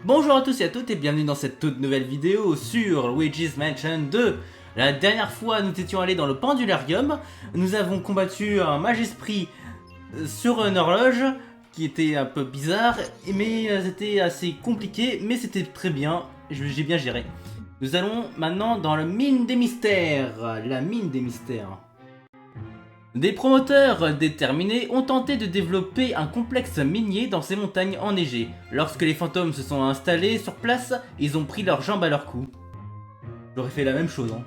Bonjour à tous et à toutes et bienvenue dans cette toute nouvelle vidéo sur Luigi's Mansion 2. La dernière fois nous étions allés dans le pendularium, nous avons combattu un mage esprit sur une horloge qui était un peu bizarre, mais c'était assez compliqué, mais c'était très bien, j'ai bien géré. Nous allons maintenant dans la mine des mystères, la mine des mystères. Des promoteurs déterminés ont tenté de développer un complexe minier dans ces montagnes enneigées. Lorsque les fantômes se sont installés sur place, ils ont pris leurs jambes à leur cou. J'aurais fait la même chose, hein.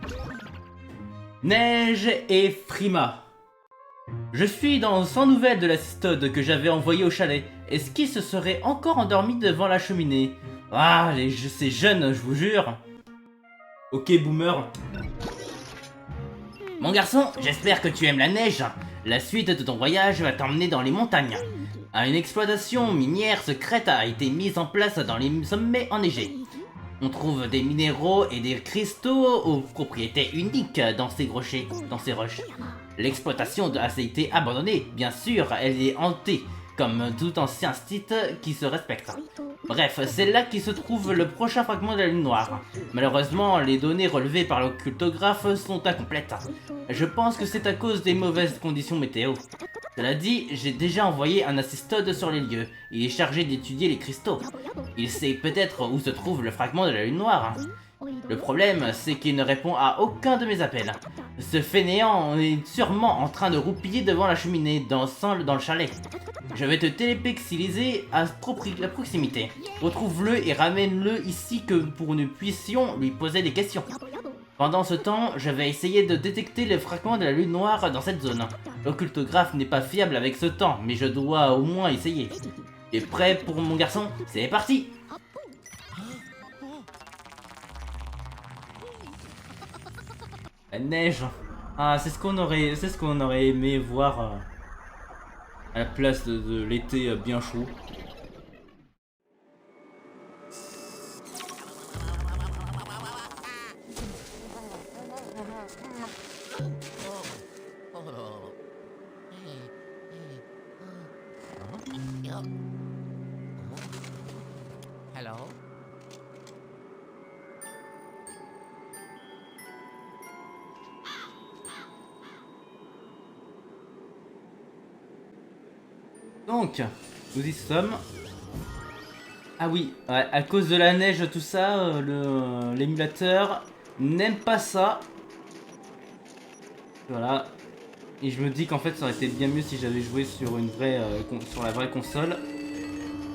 Neige et Frima. Je suis dans 100 nouvelles de la cystode que j'avais envoyée au chalet. Est-ce qu'ils se seraient encore endormis devant la cheminée? Ah, ces jeunes, je vous jure. Ok, boomer. Mon garçon, j'espère que tu aimes la neige. La suite de ton voyage va t'emmener dans les montagnes. Une exploitation minière secrète a été mise en place dans les sommets enneigés. On trouve des minéraux et des cristaux aux propriétés uniques dans ces rochers, roches. L'exploitation a été abandonnée, bien sûr, elle est hantée, comme tout ancien site qui se respecte. Bref, c'est là qui se trouve le prochain fragment de la Lune Noire. Malheureusement, les données relevées par l'occultographe sont incomplètes. Je pense que c'est à cause des mauvaises conditions météo. Cela dit, j'ai déjà envoyé un assistode sur les lieux. Il est chargé d'étudier les cristaux. Il sait peut-être où se trouve le fragment de la Lune Noire. Le problème, c'est qu'il ne répond à aucun de mes appels. Ce fainéant est sûrement en train de roupiller devant la cheminée dans le chalet. Je vais te télépexiliser à proximité. Retrouve-le et ramène-le ici pour que nous puissions lui poser des questions. Pendant ce temps, je vais essayer de détecter le fragment de la Lune Noire dans cette zone. L'occultographe n'est pas fiable avec ce temps, mais je dois au moins essayer. Tu es prêt pour mon garçon? C'est parti! La neige. Ah, c'est ce qu'on aurait aimé voir à la place de l'été bien chaud. Hello? Donc, nous y sommes. Ah oui, ouais, à cause de la neige, tout ça, l'émulateur n'aime pas ça. Voilà. Et je me dis qu'en fait, ça aurait été bien mieux si j'avais joué sur une vraie, sur la vraie console.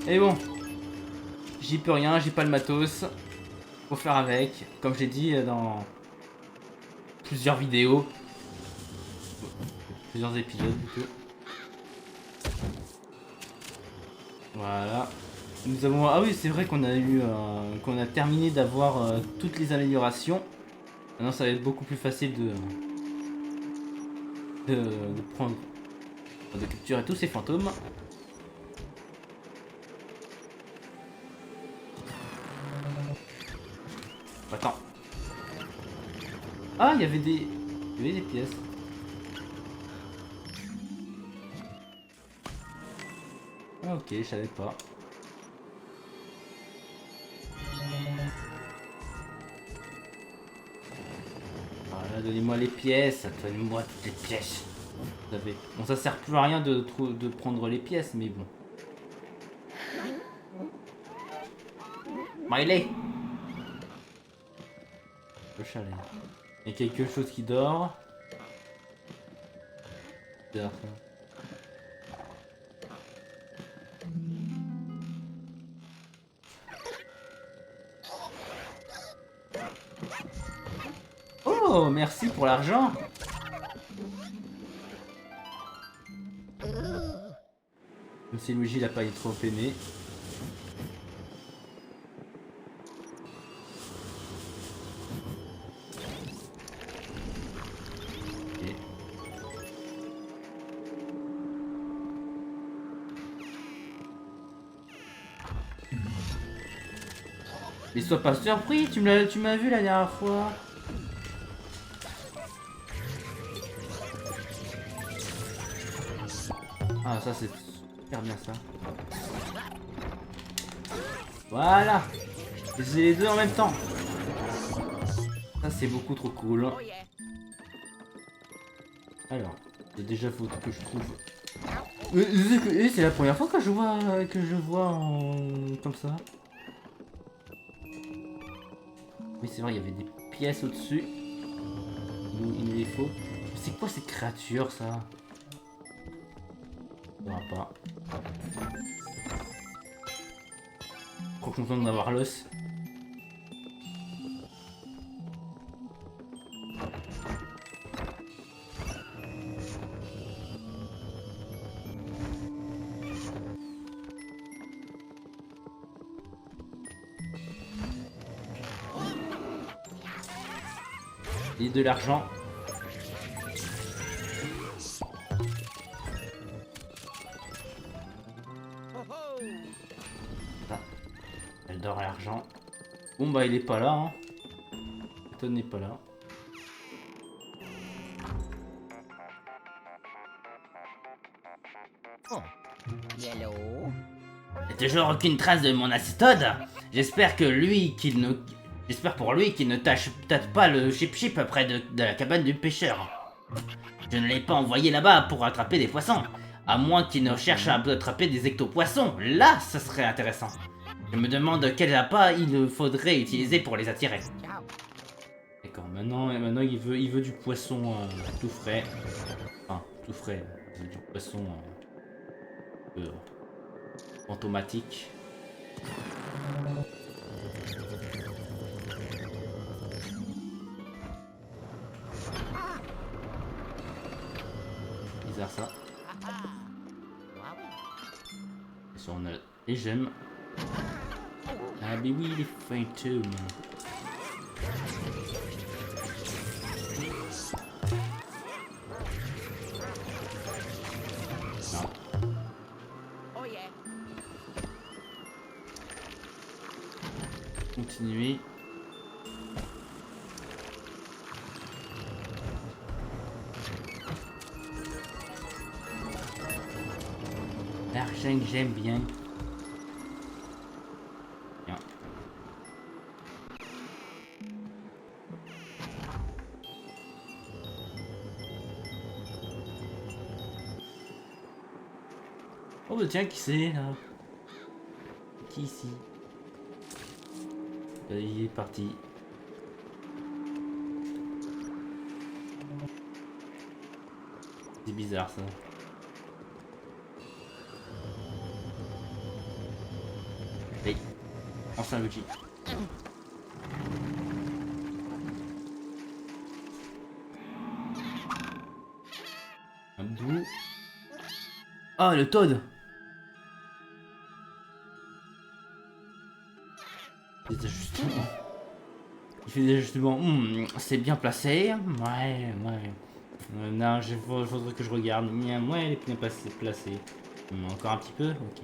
Et bon, j'y peux rien, j'ai pas le matos. Faut faire avec, comme j'ai dit dans plusieurs vidéos, plusieurs épisodes plutôt. Voilà. Nous avons... Ah oui, c'est vrai qu'on a eu... qu'on a terminé d'avoir toutes les améliorations. Maintenant, ça va être beaucoup plus facile de prendre... de capturer tous ces fantômes. Attends. Ah, il y avait des pièces. Ah, ok, je savais pas. Voilà, donnez-moi les pièces, donnez-moi toutes les pièces. Vous savez. Bon, ça sert plus à rien de prendre les pièces, mais bon. Miley. Le chalet. Il y a quelque chose qui dort. Bizarre, ça. Oh, merci pour l'argent. Monsieur Luigi, il a pas été trop aimé. Okay. Mais sois pas surpris, tu m'as vu la dernière fois. Ah, ça c'est super bien ça. Voilà. J'ai les deux en même temps. Ça c'est beaucoup trop cool. Oh yeah. Alors, c'est déjà faut que je trouve. C'est la première fois que je vois comme ça. Oui c'est vrai, il y avait des pièces au-dessus. Il nous les faut. C'est quoi cette créature ça? On verra pas. Trop content d'avoir l'os. Et de l'argent. Ah, elle dort à l'argent. Bon bah il est pas là hein. Toi n'est pas là. Oh. Yellow. Il n'y a toujours aucune trace de mon acétode. J'espère pour lui qu'il ne tâche pas le chip près de la cabane du pêcheur. Je ne l'ai pas envoyé là-bas pour attraper des poissons. À moins qu'il ne cherche à attraper des ectopoissons. Là, ça serait intéressant. Je me demande quel appât il faudrait utiliser pour les attirer. Ciao. D'accord, maintenant il veut du poisson tout frais. Enfin, tout frais. Il veut du poisson fantomatique. Bizarre ça. Et ça, on a les gemmes. Ah mais oui, les fantômes. Non. Oh yeah. Continuer. L'argent que j'aime bien. Bien. Oh bah tiens, qui c'est là? Qui ici? Il est parti. C'est bizarre ça. Oui. Enfin Luigi. Un bout. Ah le Toad. Des ajustements. Il fait des ajustements. C'est bien placé. Ouais. Non, il faudrait que je regarde. Ouais, elle est bien placée. Encore un petit peu. Ok.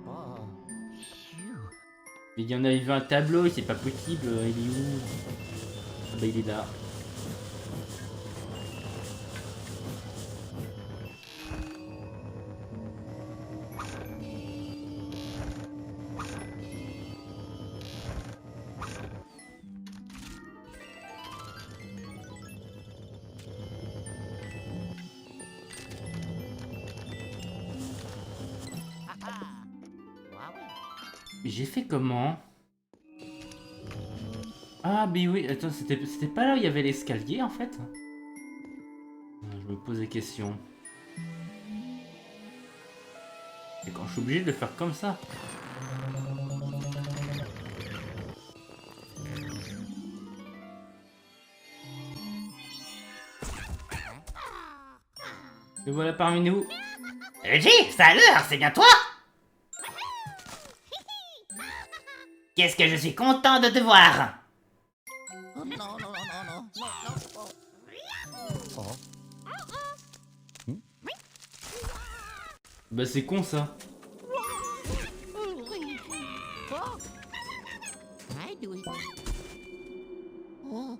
Oh. Il y en a eu un tableau, c'est pas possible. Il est où? Ah bah il est là. J'ai fait comment? Ah mais oui, attends, c'était pas là où il y avait l'escalier en fait? Je me pose des questions. Et quand je suis obligé de le faire comme ça? Et voilà parmi nous. Luigi, c'est à l'heure, c'est bien toi? Qu'est-ce que je suis content de te voir! Oh, non. Oh. Bah c'est con ça. Oh. I do it. Oh.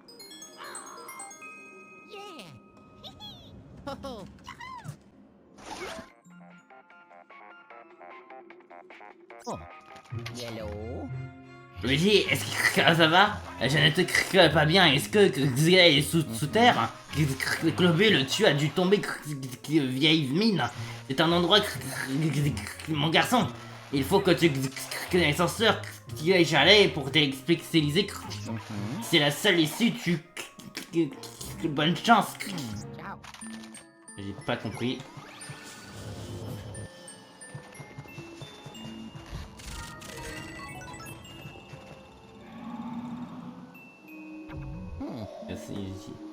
Yeah. Oh. Oh. Yellow. Luigi, est-ce que ça va? Je ne te pas bien, est-ce que Xia est sous terre? Globule, tu as dû tomber, vieille mine. C'est un endroit, mon garçon. Il faut que tu l'ascenseur qui aille chalet pour t'expécialiser. C'est la seule issue, bonne chance. Ciao. J'ai pas compris.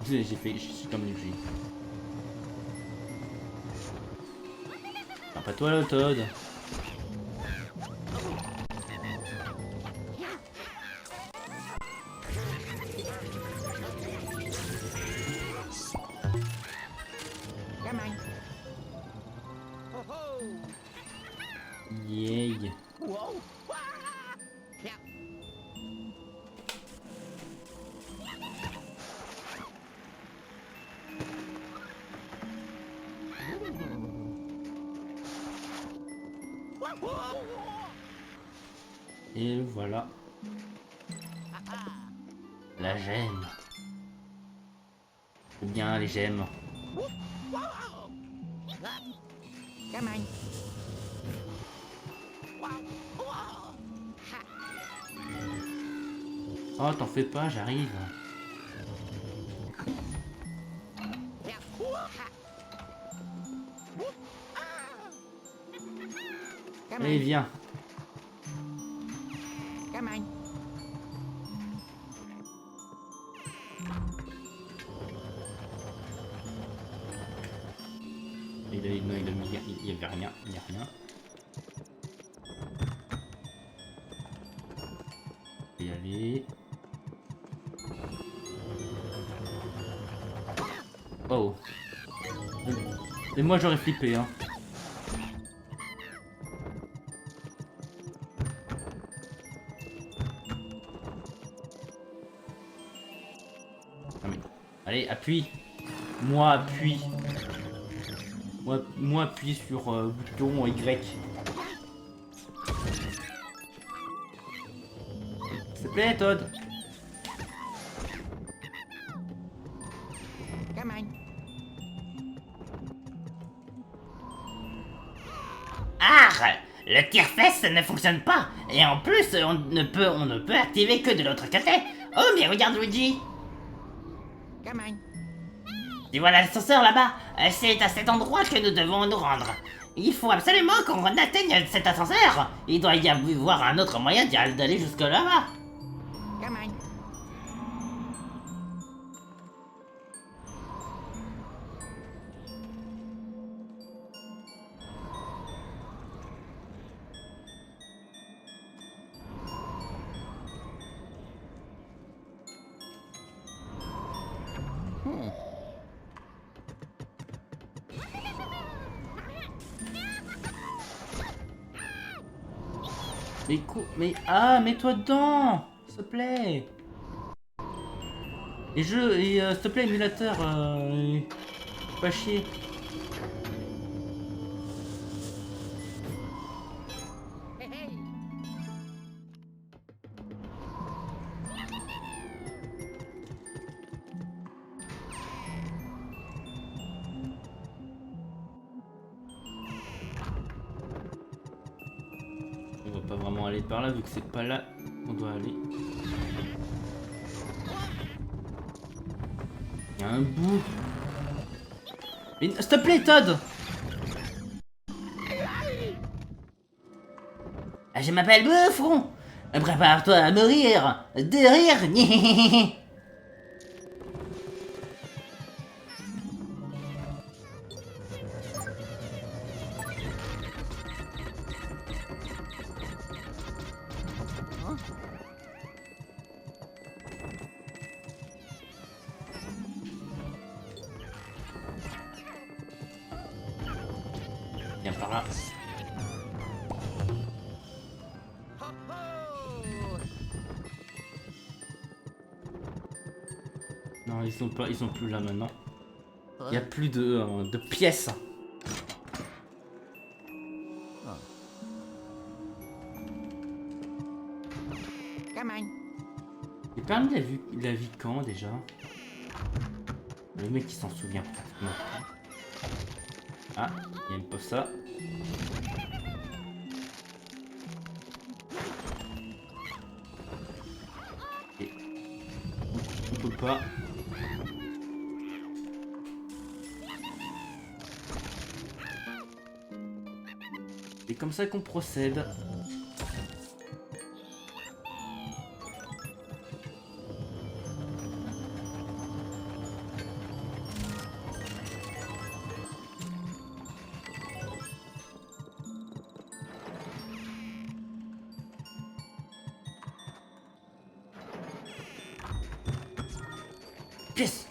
J'ai fait, je suis comme Luigi. Ah, pas toi le Toad. Come on. Oh ho. Yay. Whoa. Yeah. Et voilà. La gemme. Ou bien les gemmes. Come on. Oh, t'en fais pas, j'arrive. Come Allez, on. viens. Come on. Il y avait rien, il y a rien. Je vais y aller. Oh. Et moi j'aurais flippé, hein. Ah mais... Allez, appuie. Moi appuie. Moi appuie sur bouton Y. S'il te plaît, Todd. Come on. Ah, le tire-fesse ne fonctionne pas. Et en plus, on ne peut activer que de l'autre côté. Oh, mais regarde Luigi. Come on. Tu vois l'ascenseur là-bas? C'est à cet endroit que nous devons nous rendre. Il faut absolument qu'on atteigne cet ascenseur. Il doit y avoir un autre moyen d'aller jusque là-bas. Come on. Ah, mets-toi dedans, s'il te plaît. Et s'il te plaît, émulateur, pas chier. Hey, hey. On va pas vraiment aller par là vu que c'est pas là qu'on doit aller. Il y a un bout. Mais s'il te plaît, Todd. Je m'appelle Bouffron. Prépare-toi à mourir de rire. Viens par là. Ho ho. Non, ils sont plus là maintenant. Il y a plus de pièces. Come on. Il permis la vie quand déjà? Le mec il s'en souvient pratiquement. Ah, il aime pas ça. Et on peut pas. C'est comme ça qu'on procède. Yes.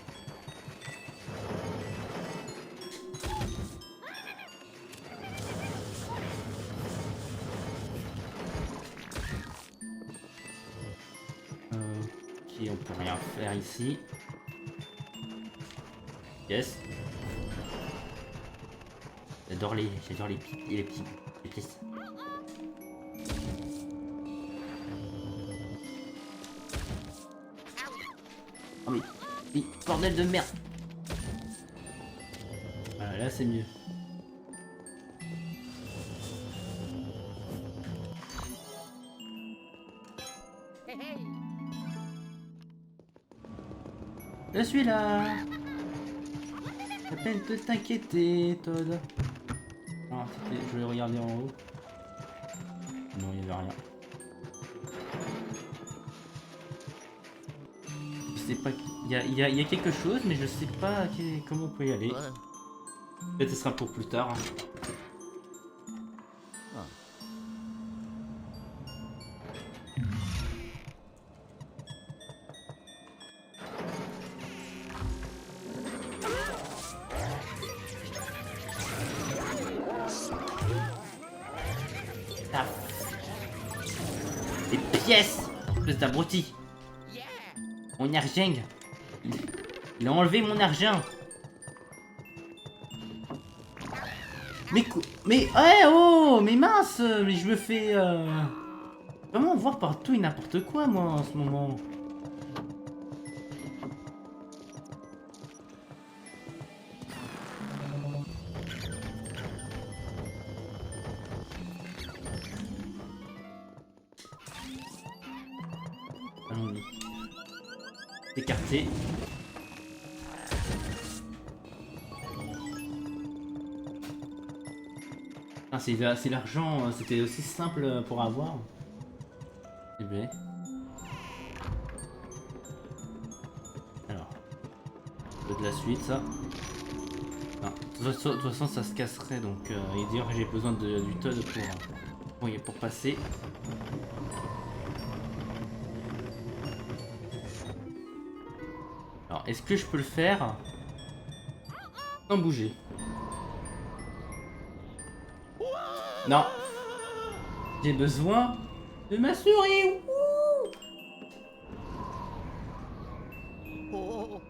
Ok, on peut rien faire ici. Yes. J'adore les les pièces. Oh mais bordel de merde. Voilà, là c'est mieux. Hey, hey. Je suis là. Pas peine de t'inquiéter, Todd. Ah, je vais regarder en haut. Non, il n'y avait rien. Je sais pas. Il y a quelque chose, mais je sais pas comment on peut y aller. Peut-être ce sera pour plus tard. Ah. Des pièces, espèce d'abruti. Yeah. Mon argent. Il a enlevé mon argent. Mais ouais, oh, mais mince, mais je me fais vraiment voir partout et n'importe quoi moi en ce moment. Allons-y. Écarté. Ah, c'est l'argent, c'était aussi simple pour avoir. Eh bien. Alors. De la suite, ça. Non, de toute façon, ça se casserait, donc et d'ailleurs j'ai besoin du Todd pour passer. Alors, est-ce que je peux le faire sans bouger? Non. J'ai besoin de ma souris. Wouh.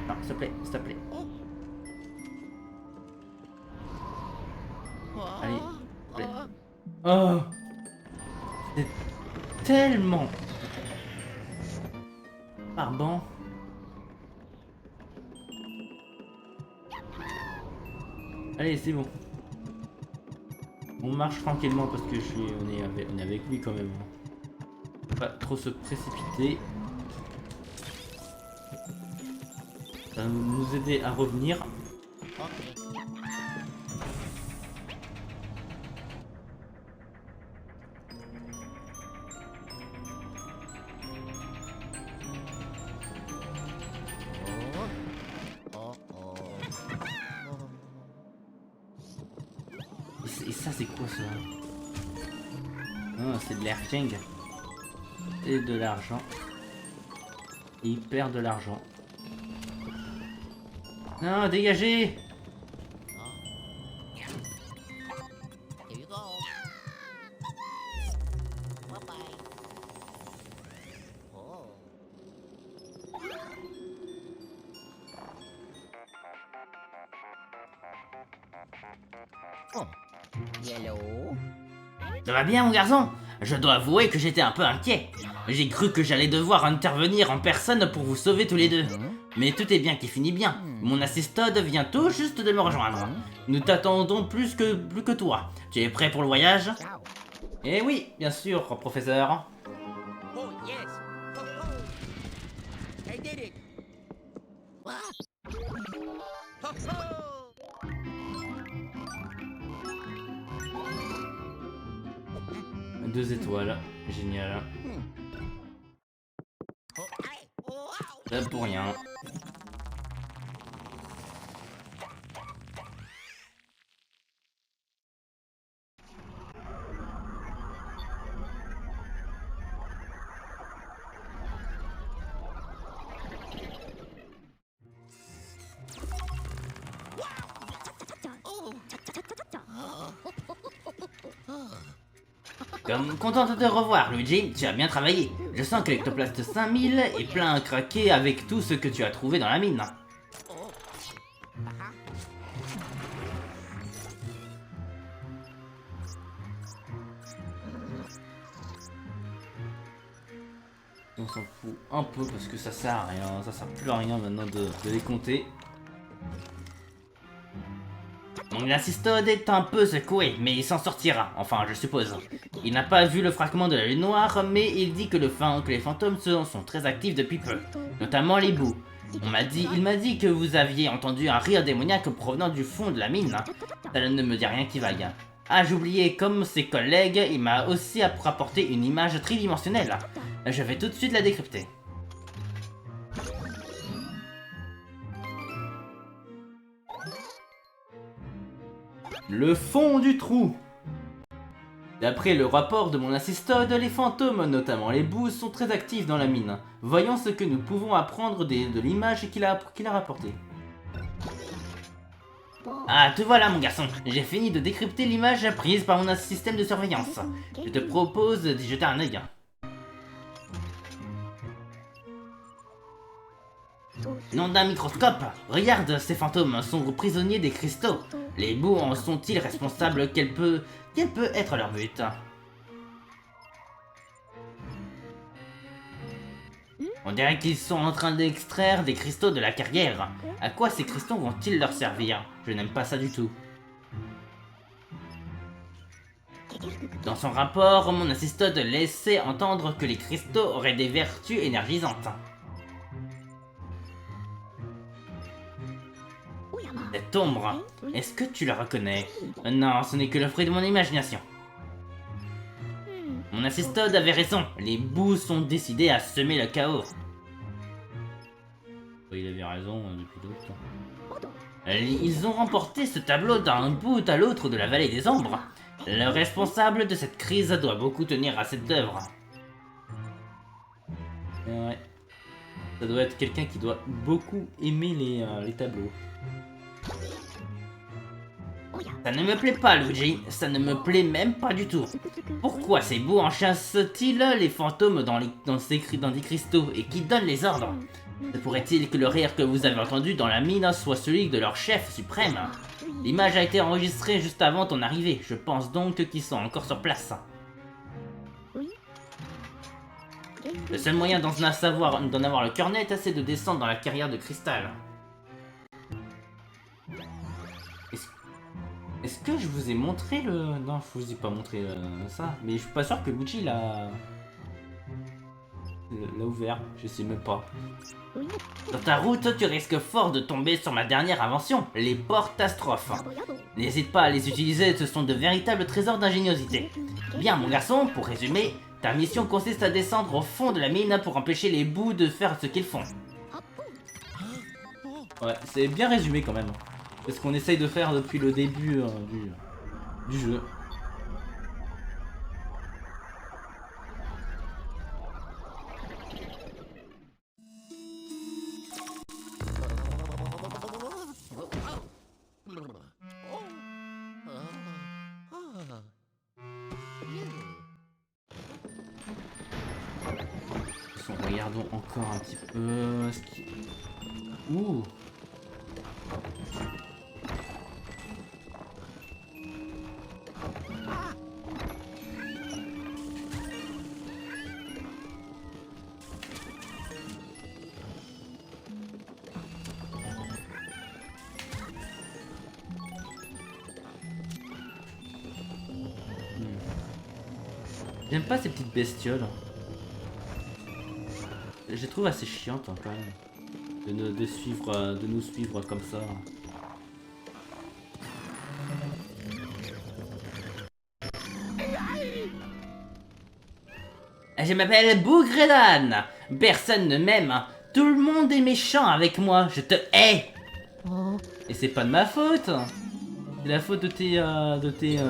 Non, s'il te plaît, s'il te plaît. Allez, s'il te plaît. Oh, c'est tellement barbant. Allez, c'est bon. On marche tranquillement parce que on est avec lui quand même. Pas trop se précipiter. Ça va nous aider à revenir. Et ça c'est quoi ça? Ah, c'est de l'argent. Et de l'argent. Et il perd de l'argent. Non, dégagez! Here you go. Bye bye. Oh. Hello. Ça va bien, mon garçon? Je dois avouer que j'étais un peu inquiet. J'ai cru que j'allais devoir intervenir en personne pour vous sauver tous les deux. Mais tout est bien qui finit bien. Mon assistode vient tout juste de me rejoindre. Nous t'attendons plus que toi. Tu es prêt pour le voyage? Ciao. Eh oui, bien sûr, professeur. Oh yes. Ho, ho. I did it. What? Ho, ho. 2 étoiles, génial. Oh, aïe. Oh, wow. Là pour rien. Comme content de te revoir, Luigi, tu as bien travaillé. Je sens que l'Ectoplast 5000 est plein à craquer avec tout ce que tu as trouvé dans la mine. On s'en fout un peu parce que ça sert à rien, ça sert plus à rien maintenant de les compter. Mon assistode est un peu secoué, mais il s'en sortira, enfin je suppose. Il n'a pas vu le fragment de la lune noire, mais il dit que, que les fantômes sont très actifs depuis peu, notamment les bouts. Il m'a dit que vous aviez entendu un rire démoniaque provenant du fond de la mine. Ça ne me dit rien qui vaille. Ah, j'oubliais, comme ses collègues, il m'a aussi rapporté une image tridimensionnelle. Je vais tout de suite la décrypter. Le fond du trou. D'après le rapport de mon assistode, les fantômes, notamment les bouts, sont très actifs dans la mine. Voyons ce que nous pouvons apprendre de l'image qu'il a rapportée. Ah, te voilà mon garçon, j'ai fini de décrypter l'image prise par mon système de surveillance. Je te propose d'y jeter un œil. Nom d'un microscope, regarde, ces fantômes sont prisonniers des cristaux. Les bouts en sont-ils responsables? Quel peut être leur but? On dirait qu'ils sont en train d'extraire des cristaux de la carrière. À quoi ces cristaux vont-ils leur servir? Je n'aime pas ça du tout. Dans son rapport, mon assistode laissait entendre que les cristaux auraient des vertus énergisantes. Cette ombre, est-ce que tu la reconnais? Non, ce n'est que le fruit de mon imagination. Mon assistode avait raison, les bouts sont décidés à semer le chaos. Il avait raison depuis longtemps. Ils ont remporté ce tableau d'un bout à l'autre de la vallée des ombres. Le responsable de cette crise doit beaucoup tenir à cette œuvre. Ouais. Ça doit être quelqu'un qui doit beaucoup aimer les tableaux. Ça ne me plaît pas, Luigi, ça ne me plaît même pas du tout. Pourquoi ces bouts enchassent-ils les fantômes dans des cristaux et qui donnent les ordres? Se pourrait-il que le rire que vous avez entendu dans la mine soit celui de leur chef suprême? L'image a été enregistrée juste avant ton arrivée, je pense donc qu'ils sont encore sur place. Le seul moyen d'en avoir le cœur net, c'est de descendre dans la carrière de cristal. Est-ce que je vous ai montré le... Non, je vous ai pas montré ça. Mais je suis pas sûr que Luigi l'a ouvert. Je sais même pas. Dans ta route, tu risques fort de tomber sur ma dernière invention, les porte-astrophes. N'hésite pas à les utiliser, ce sont de véritables trésors d'ingéniosité. Bien, mon garçon, pour résumer, ta mission consiste à descendre au fond de la mine pour empêcher les bouts de faire ce qu'ils font. Ouais, c'est bien résumé quand même. C'est ce qu'on essaye de faire depuis le début du jeu. Regardons encore un petit peu ce qui... Ouh. J'aime pas ces petites bestioles. Je les trouve assez chiantes hein, quand même. De nous suivre comme ça. Je m'appelle Bougredan. Personne ne m'aime. Tout le monde est méchant avec moi. Je te hais. Et c'est pas de ma faute. C'est la faute de tes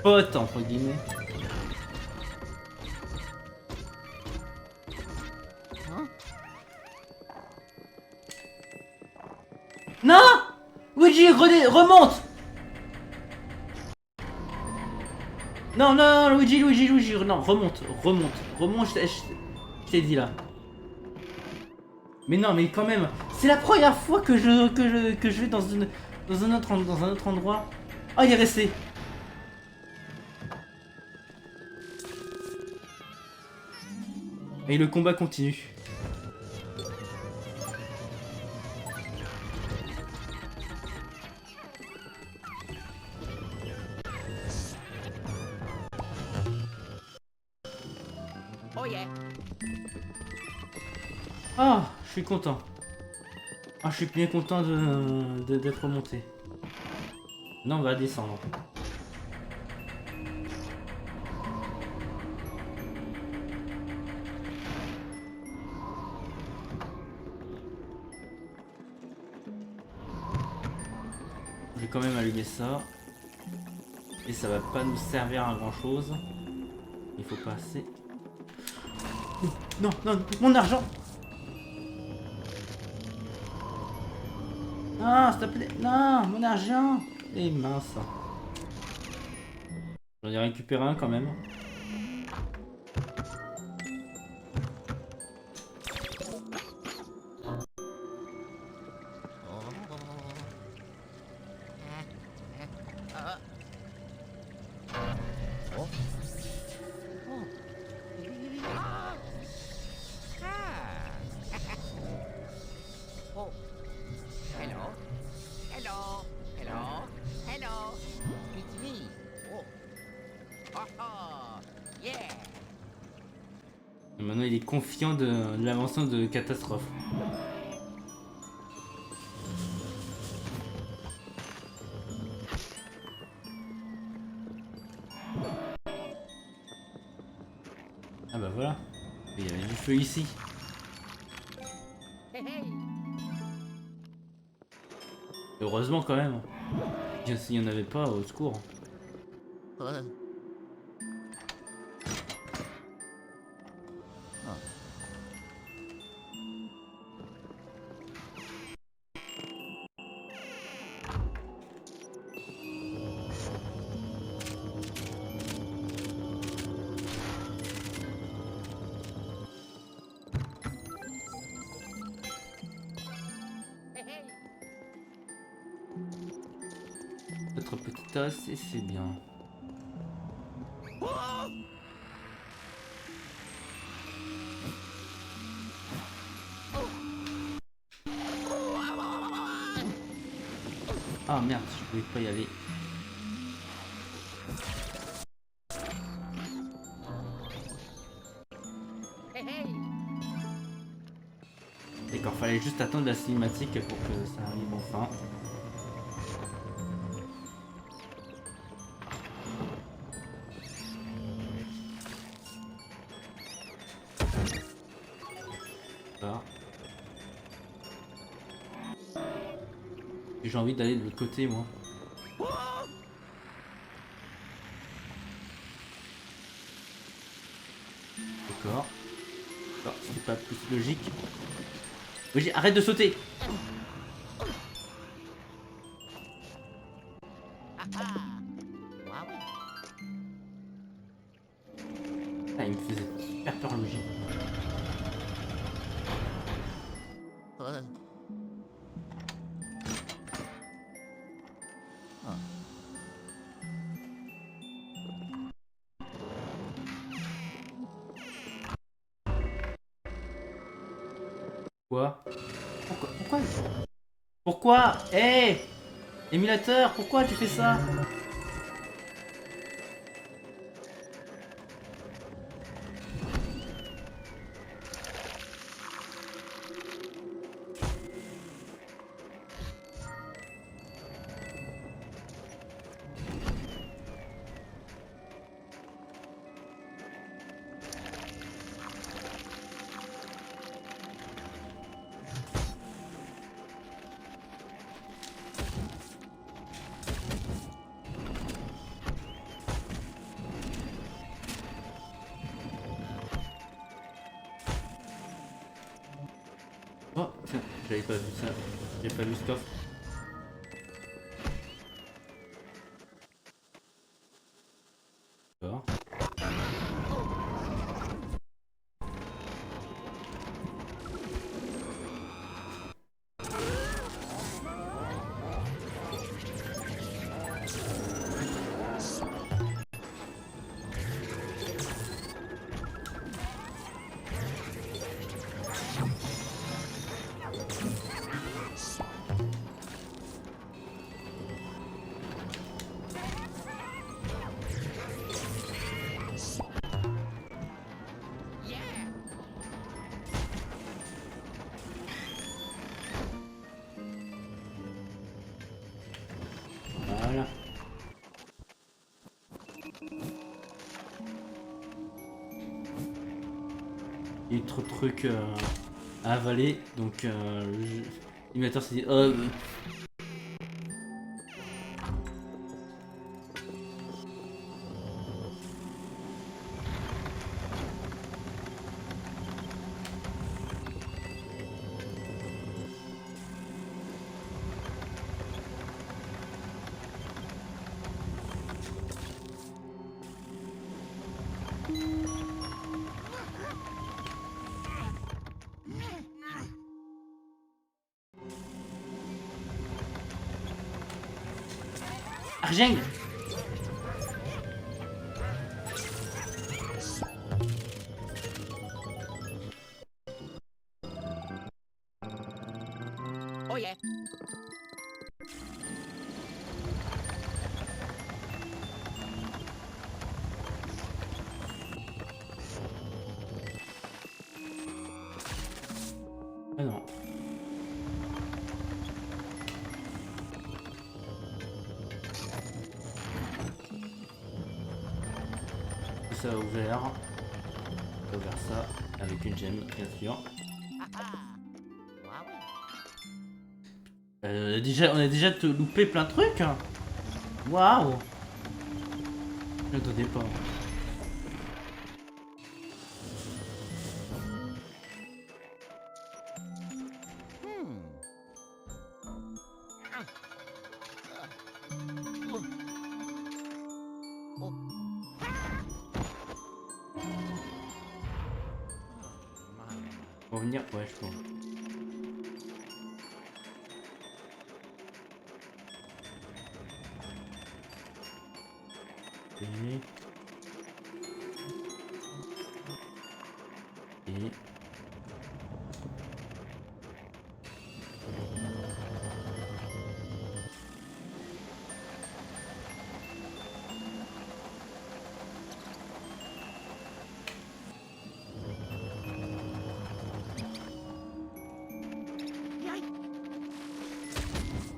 potes entre guillemets. Non! Luigi, remonte! Non, non, non, Luigi, non, remonte, je t'ai dit là. Mais non, mais quand même, c'est la première fois que je vais dans un autre endroit. Oh, il est resté. Et le combat continue. Oh yeah. Ah, je suis content. Ah, je suis bien content d'être remonté. Non, on va descendre. Je vais quand même allumer ça. Et ça va pas nous servir à grand chose. Il faut passer. Non, non, mon argent! Non, s'il te plaît, non, mon argent! Eh mince. J'en ai récupéré un quand même. Oh. Hello. Hello. Hello. Hello. It's me. Oh. Oh oh. Yeah. Et maintenant il est confiant de l'invention de catastrophe. Ah bah voilà. Il y avait du feu ici. Hey hey. Heureusement quand même. S'il n'y en avait pas, au secours. Hey hey. Notre petit os et c'est bien. Ah merde, je pouvais pas y aller. Hey hey. D'accord, fallait juste attendre la cinématique pour que ça arrive enfin. Voilà. J'ai envie d'aller de l'autre côté moi. D'accord. Alors, c'est pas plus logique. Oui, arrête de sauter. Ah ah. Wow. Ah, il me faisait super peur le Luigi. Quoi? Pourquoi? Hé! Émulateur, pourquoi tu fais ça? Oh, tiens, j'avais pas vu ça. J'ai pas vu ce coffre. D'accord. Yeah. Voilà. Il y a trop de trucs à avaler, donc l'animateur s'est dit Argent. Oh yeah. Ah non. Ça a ouvert. On a ouvert ça avec une gemme, bien sûr. Ah oui. On a déjà te loupé plein de trucs. Waouh. Je m'attendais pas. Pour venir, ouais, je pense. Et...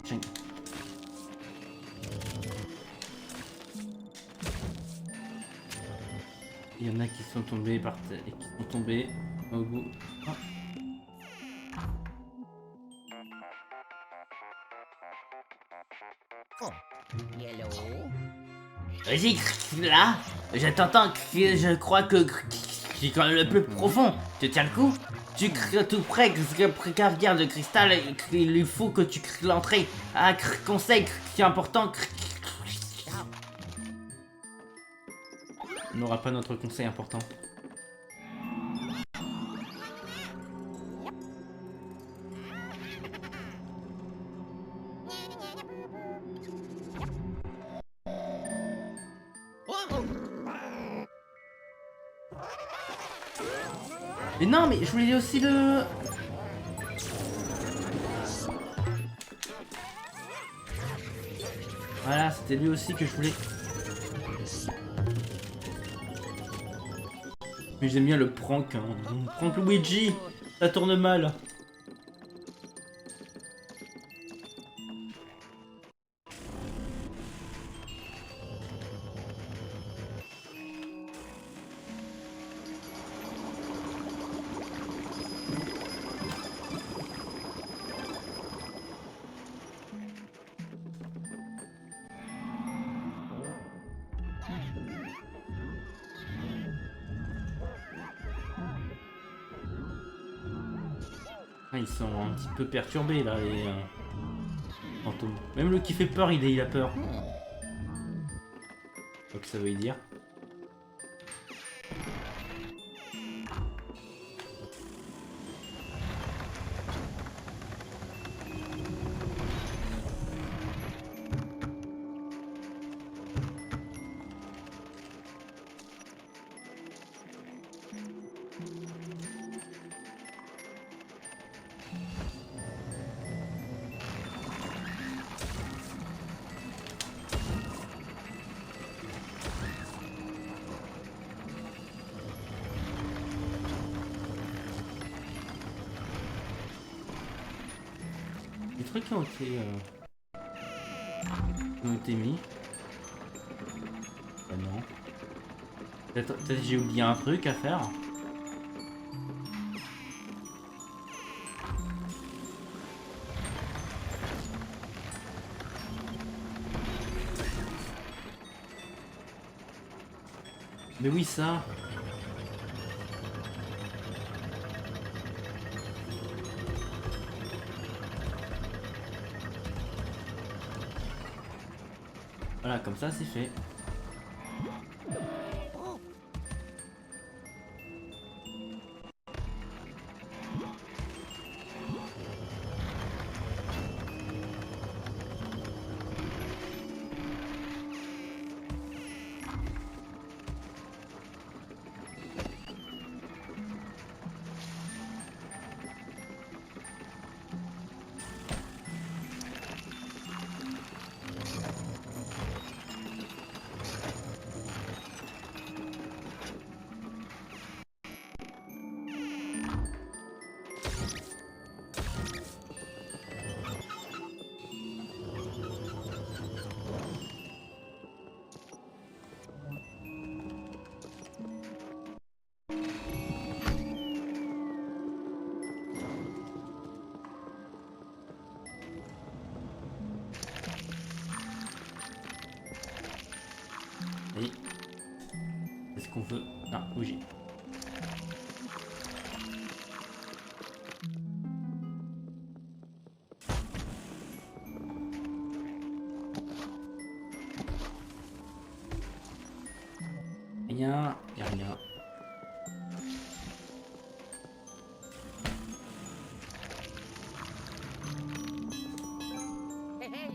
Tiens. Il y en a qui sont tombés par terre et qui sont tombés au bout. Ah. Oh. Hello. Vas-y, là, je t'entends, je crois que c'est quand même le plus profond. Tu tiens le coup? Tu cries tout près, garde de cristal, il faut que tu cries l'entrée. Ah, conseil, c'est important. On n'aura pas notre conseil important. Mais non, mais je voulais aussi le... Voilà, c'était lui aussi que je voulais. Mais j'aime bien le prank, hein. Prank Luigi, ça tourne mal. Ah, ils sont un petit peu perturbés là, les fantômes. Même le qui fait peur, il a peur. Donc ça veut dire. Les trucs qui ont été mis. Ah non. Peut-être j'ai oublié un truc à faire. Mais oui, ça. Voilà, comme ça c'est fait. Et est-ce qu'on veut... Non, bougie. Rien, y'a rien. Hey, hey.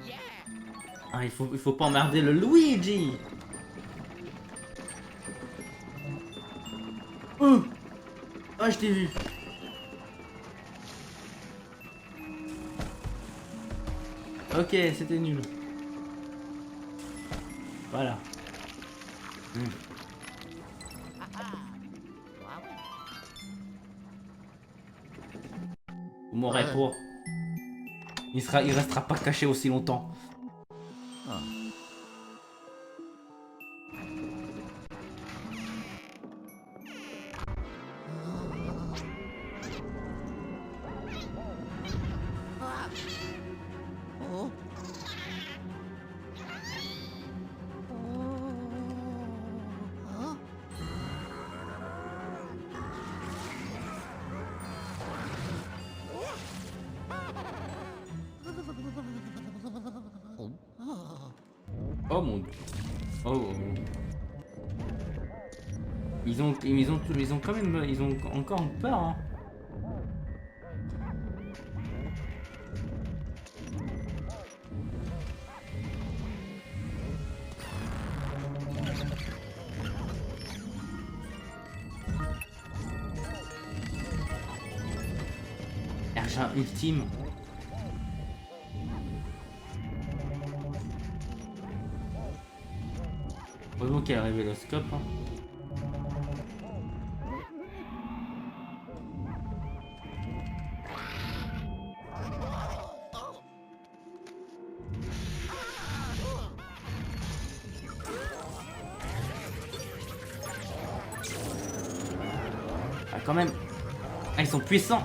Yeah. Ah, il faut pas emmerder le Luigi. Oh, ah, je t'ai vu. Ok, c'était nul. Voilà. Ah ah. Wow. Vous m'aurez pas. Il restera pas caché aussi longtemps. Oh. Oh. Oh mon dieu. Oh. Ils ont quand même, ils ont encore peur. Hein. Argent ultime. Heureusement qu'il y a le révéloscope. Hein. quand même. Ah, ils sont puissants.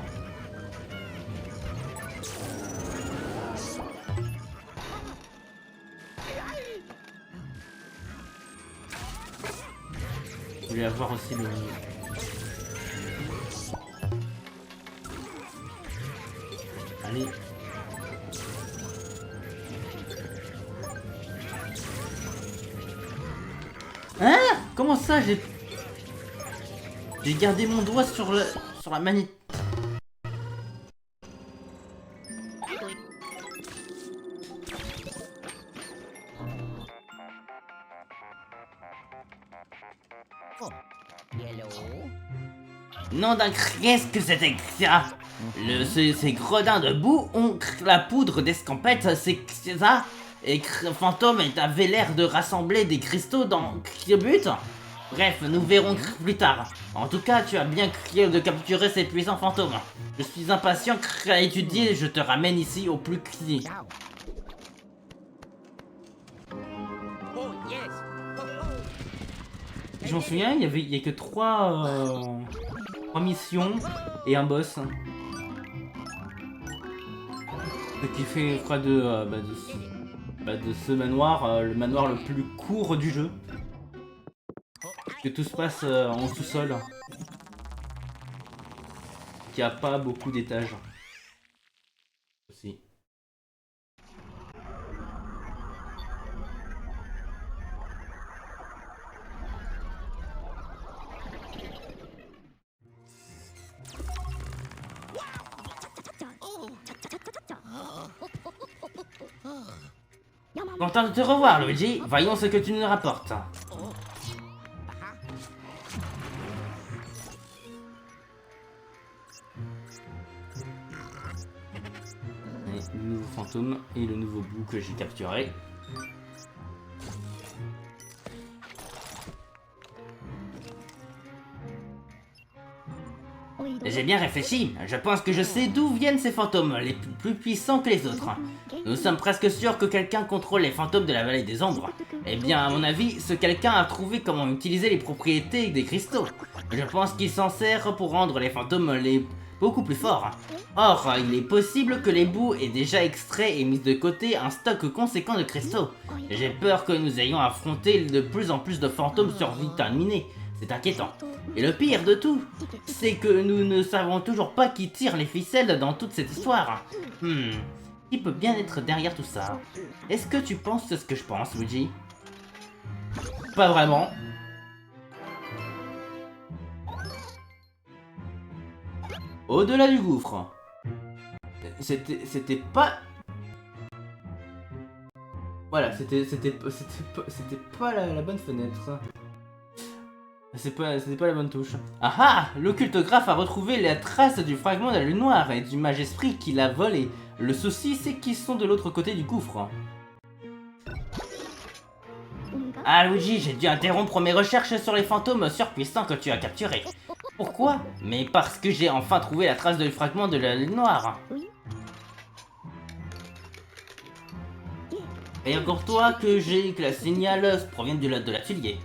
Je voulais avoir aussi le... Allez. Hein? Comment ça j'ai gardé mon doigt sur la manette. Oh. Hello. Non d'un qu'est-ce que c'était que ça? Ces gredins de boue ont la poudre d'escampette, c'est ça? Et Fantôme avait l'air de rassembler des cristaux dans le but. Bref, nous verrons plus tard. En tout cas, tu as bien de capturer ces puissants fantômes. Je suis impatient à étudier, je te ramène ici au plus cri. Ciao. Oh yes. Oh, oh. Je m'en souviens, il y a que 3 missions et un boss. Ce qui fait, je crois, de ce manoir, le manoir le plus court du jeu. Que tout se passe en sous-sol. Qui a pas beaucoup d'étages. Aussi. Content de te revoir, Luigi. Voyons ce que tu nous rapportes. Et le nouveau fantôme et le nouveau bout que j'ai capturé. J'ai bien réfléchi, je pense que je sais d'où viennent ces fantômes, les plus puissants que les autres. Nous sommes presque sûrs que quelqu'un contrôle les fantômes de la vallée des ombres. Eh bien, à mon avis, ce quelqu'un a trouvé comment utiliser les propriétés des cristaux. Je pense qu'il s'en sert pour rendre les fantômes beaucoup plus forts. Or, il est possible que les bouts aient déjà extrait et mis de côté un stock conséquent de cristaux. J'ai peur que nous ayons affronté de plus en plus de fantômes survitaminés. C'est inquiétant. Et le pire de tout, c'est que nous ne savons toujours pas qui tire les ficelles dans toute cette histoire. Qui peut bien être derrière tout ça? Est-ce que tu penses ce que je pense, Luigi? Pas vraiment. Au-delà du gouffre. C'était pas... Voilà, c'était pas la bonne fenêtre. C'était pas la bonne touche. Ah ah! L'occultographe a retrouvé la trace du fragment de la lune noire et du mage esprit qui l'a volé. Le souci, c'est qu'ils sont de l'autre côté du gouffre. Ah Luigi, j'ai dû interrompre mes recherches sur les fantômes surpuissants que tu as capturés. Pourquoi? Mais parce que j'ai enfin trouvé la trace du fragment de la lune noire. Et encore toi que la signal provient de l'atelier.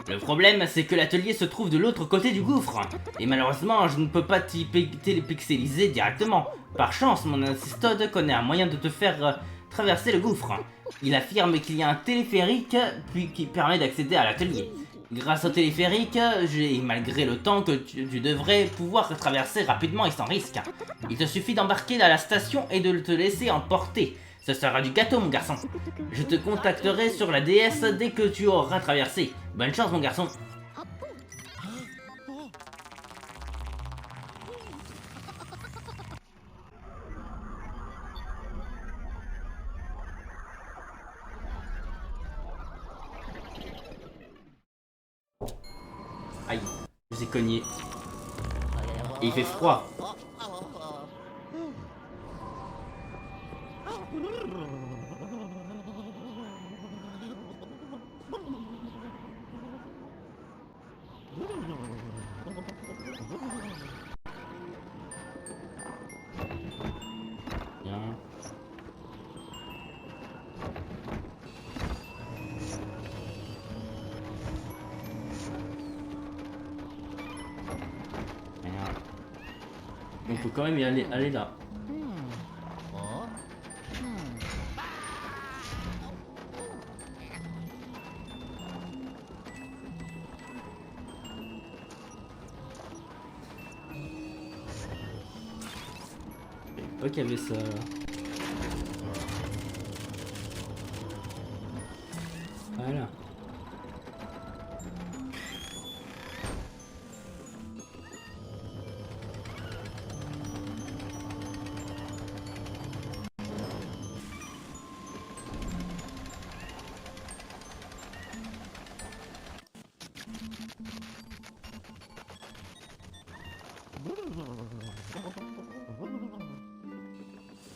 Le problème, c'est que l'atelier se trouve de l'autre côté du gouffre. Et malheureusement, je ne peux pas t'y pixeliser directement. Par chance, mon assistode connaît un moyen de te faire traverser le gouffre. Il affirme qu'il y a un téléphérique qui permet d'accéder à l'atelier. Grâce au téléphérique, malgré le temps que tu devrais pouvoir traverser rapidement et sans risque. Il te suffit d'embarquer à la station et de te laisser emporter. Ce sera du gâteau, mon garçon. Je te contacterai sur la DS dès que tu auras traversé. Bonne chance, mon garçon. Aïe, je suis cogné. Et il fait froid. Bien. faut quand même y aller là. Je savais pas qu'il y avait ça. Voilà.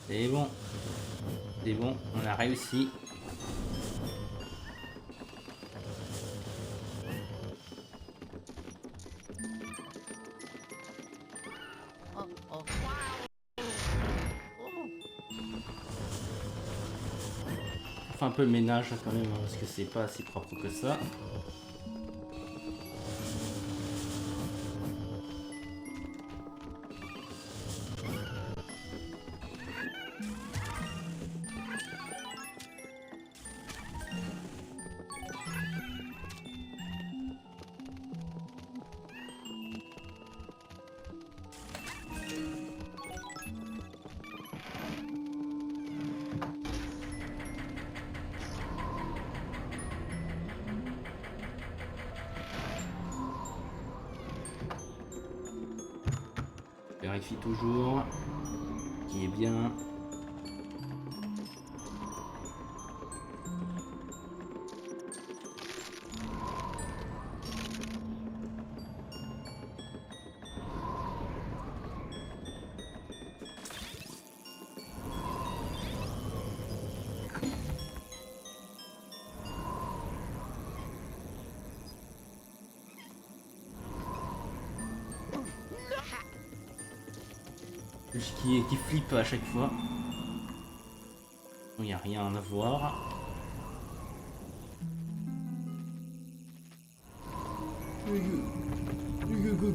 C'est bon. C'est bon, on a réussi. On fait un peu le ménage quand même, hein, parce que c'est pas si propre que ça. Vérifie toujours qui est bien. Qui flippe à chaque fois. Il n'y a rien à voir.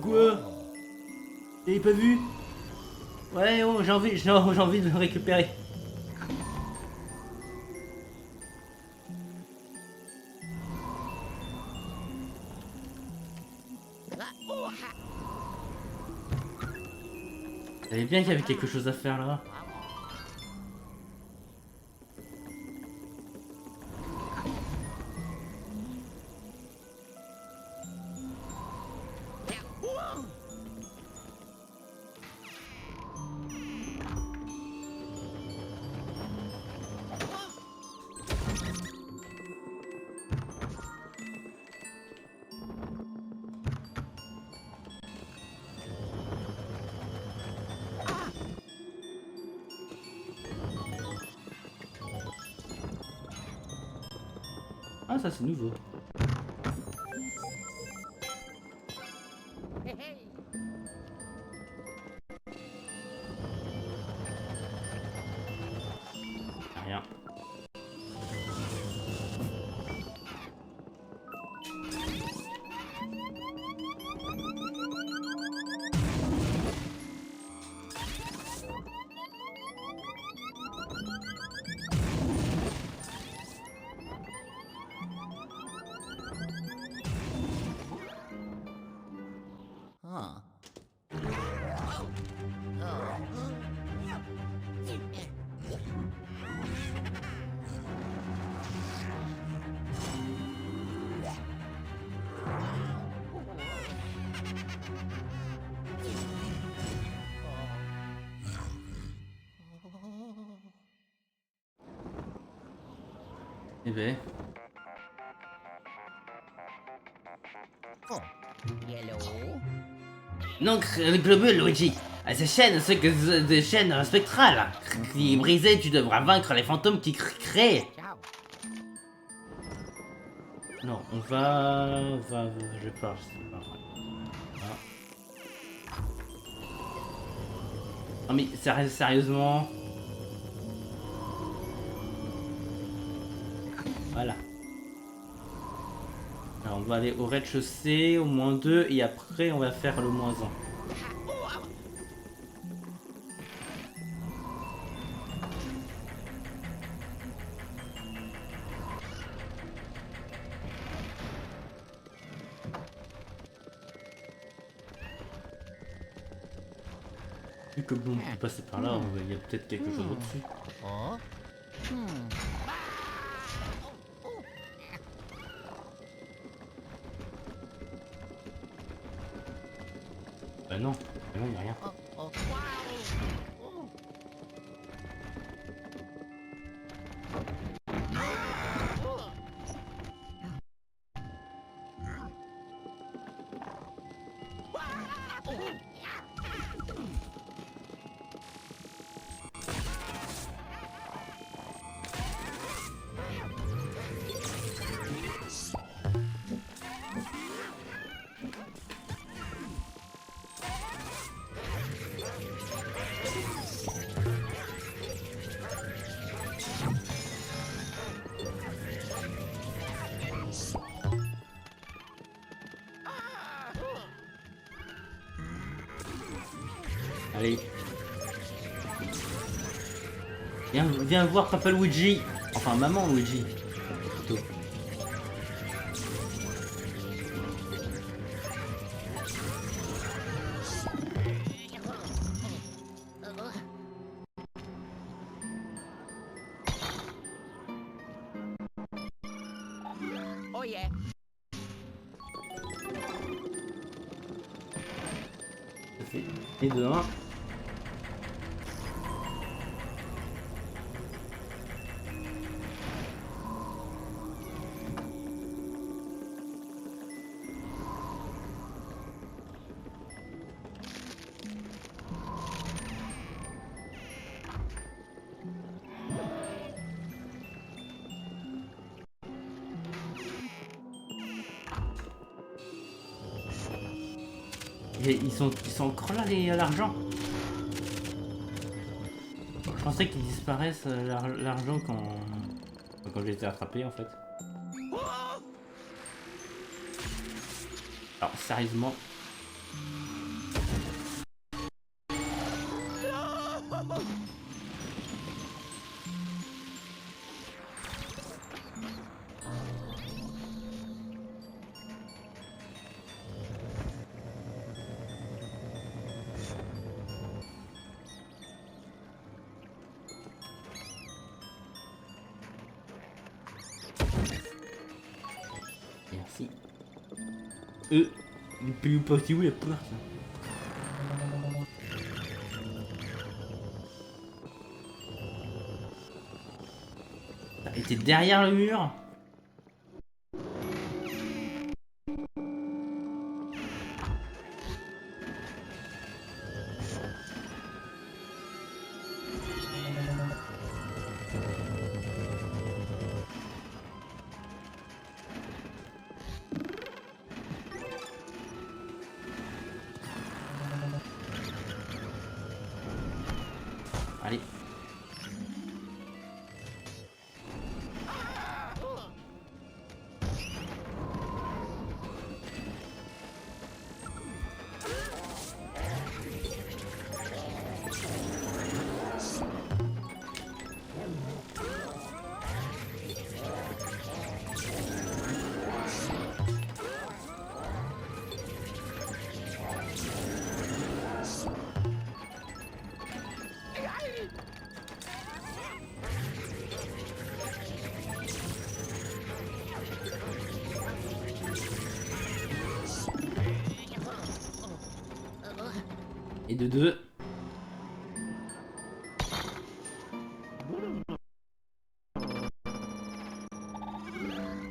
Quoi? Vous avez pas vu? Ouais, oh, j'ai envie de le récupérer. Vous savez bien qu'il y avait quelque chose à faire là. Ah, ça c'est nouveau. Rien. Eh ben. Yellow. Donc, le globule, Luigi. À ces chaînes, ce que des chaînes spectrales qui brisées, tu devras vaincre les fantômes qui créent. Ciao. Non, on va, je sais pas. Ah. Non mais sérieusement. Voilà. Alors on va aller au rez-de-chaussée, au -2, et après on va faire le -1. Vu que bon, on peut passer par là, il y a peut-être quelque chose au-dessus. Oh. Bah non, il y a rien. Oh. Oh. Allez. Viens voir Papa Luigi. Enfin, Maman Luigi. Plutôt. Oh yeah. Ça fait et de 1. Ils sont encore là, l'argent. Je pensais qu'ils disparaissent l'argent quand j'ai été attrapé en fait. Alors sérieusement. Merci. Il peut passer où la porte? Il était derrière le mur. Allez. Et de 2.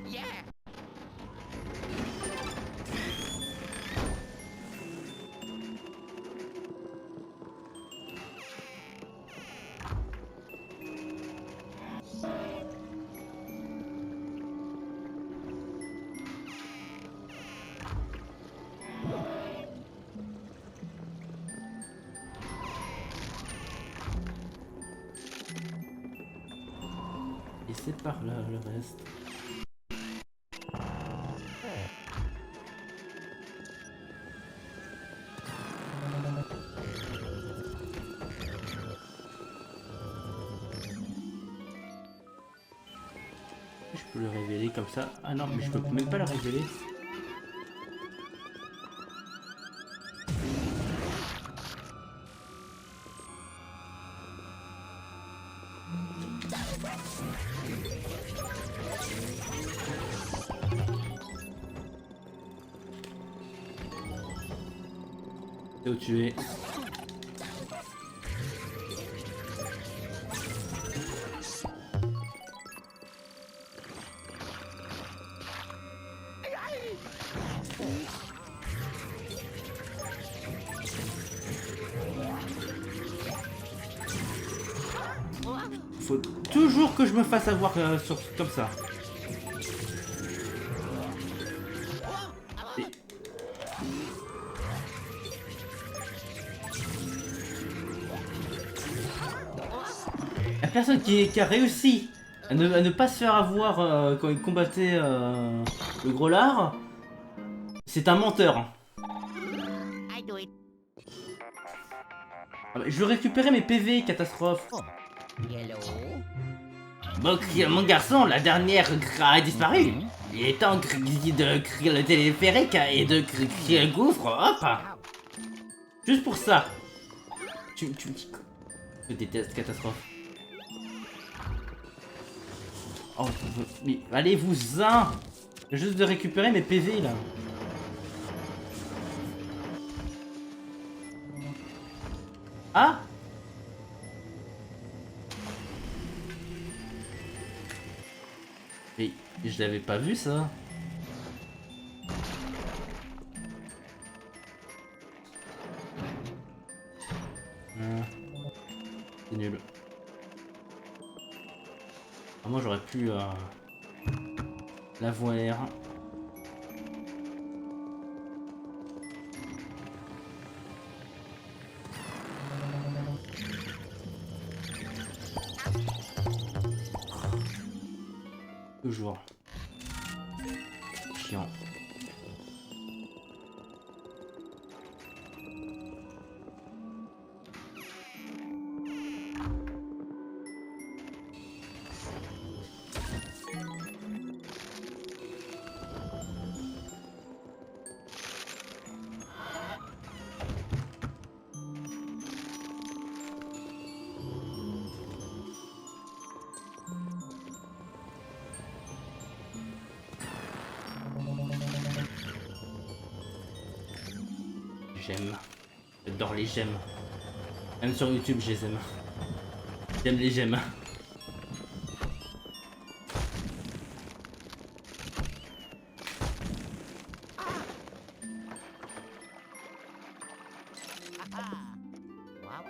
Yeah. Et c'est par là le reste. Je peux le révéler comme ça. Ah non, mais je peux même pas le révéler. C'est où tu es. Faut toujours que je me fasse avoir comme ça. Et... La personne qui a réussi à ne pas se faire avoir quand il combattait le gros lard, c'est un menteur. I do it. Ah bah, je veux récupérer mes PV, catastrophe. Yellow. Bon, mon garçon, la dernière a disparu. Il est temps de créer le téléphérique et de créer le gouffre, hop. Juste pour ça. Tu me dis quoi? Je déteste catastrophe. Oh, mais allez-vous-en! Juste de récupérer mes PV là. Ah! Mais je l'avais pas vu ça. C'est nul. Ah, moi j'aurais pu la voir. Toujours. Chiant. J'aime. J'adore les gemmes. Même sur YouTube, je les aime. J'aime les gemmes. Wow.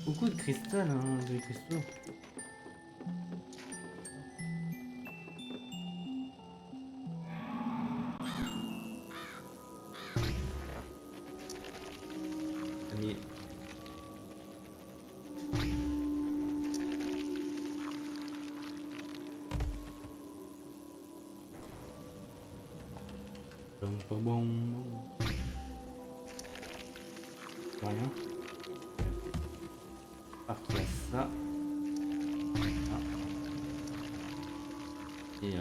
Beaucoup de cristal, hein, de cristaux. Mais... Bon. Rien. Partir à ça. Et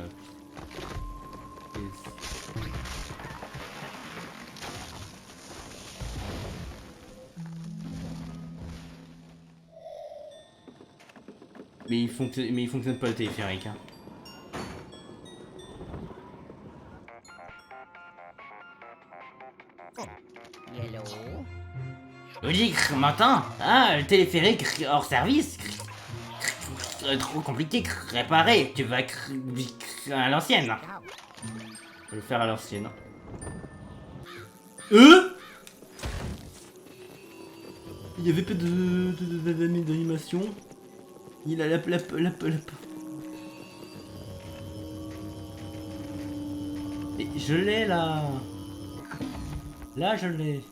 mais il fonctionne pas le téléphérique. Hein. Yellow. Je dis, Martin, ah, le téléphérique hors service. Trop compliqué, réparer. Tu vas à l'ancienne. Je vais le faire à l'ancienne. Il y avait pas d'animation. Il a la. Et je l'ai là. Là je l'ai.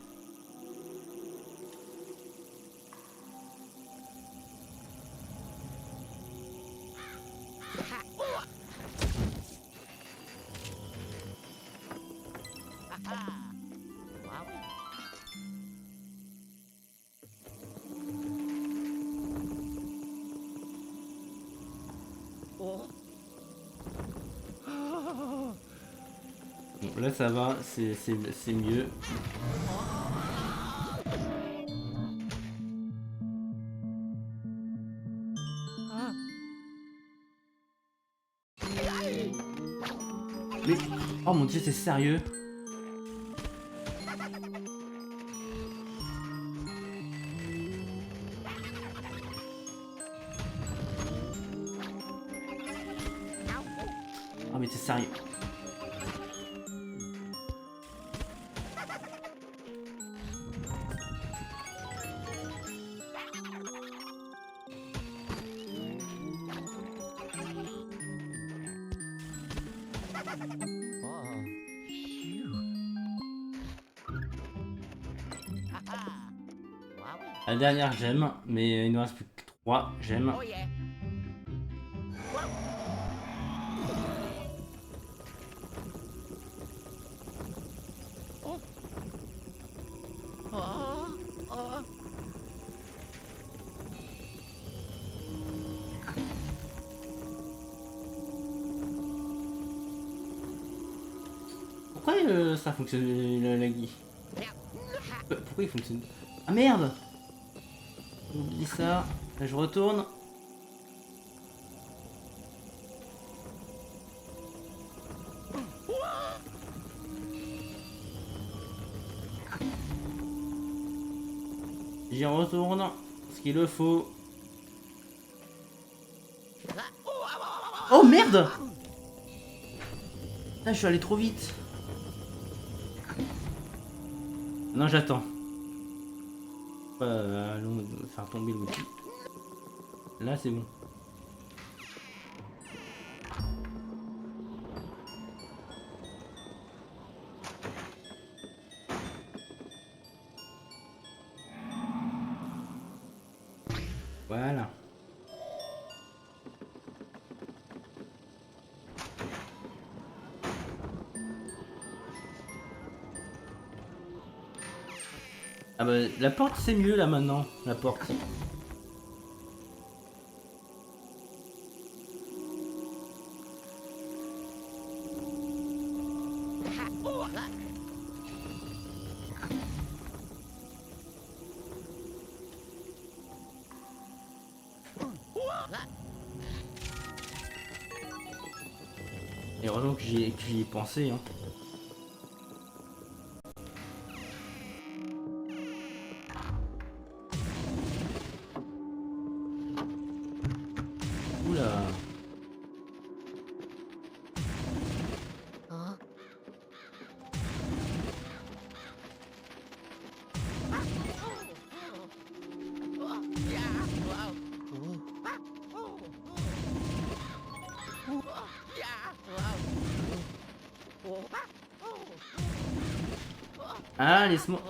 Bon, là ça va, c'est mieux. Mais... Oh mon dieu, c'est sérieux? Oh mais t'es sérieux? La dernière j'aime, mais il nous reste plus que 3 j'aime. Oh yeah. Pourquoi ça fonctionne le laggy? Pourquoi il fonctionne? Ah merde! Oublie ça. Là je retourne. J'y retourne. Ce qu'il le faut. Oh merde! Là je suis allé trop vite. Non j'attends. Allons faire tomber l'outil. Là c'est bon. Voilà. Ah bah la porte c'est mieux là maintenant, la porte. Et heureusement que j'y ai pensé hein. Oula. Ah, laisse-moi.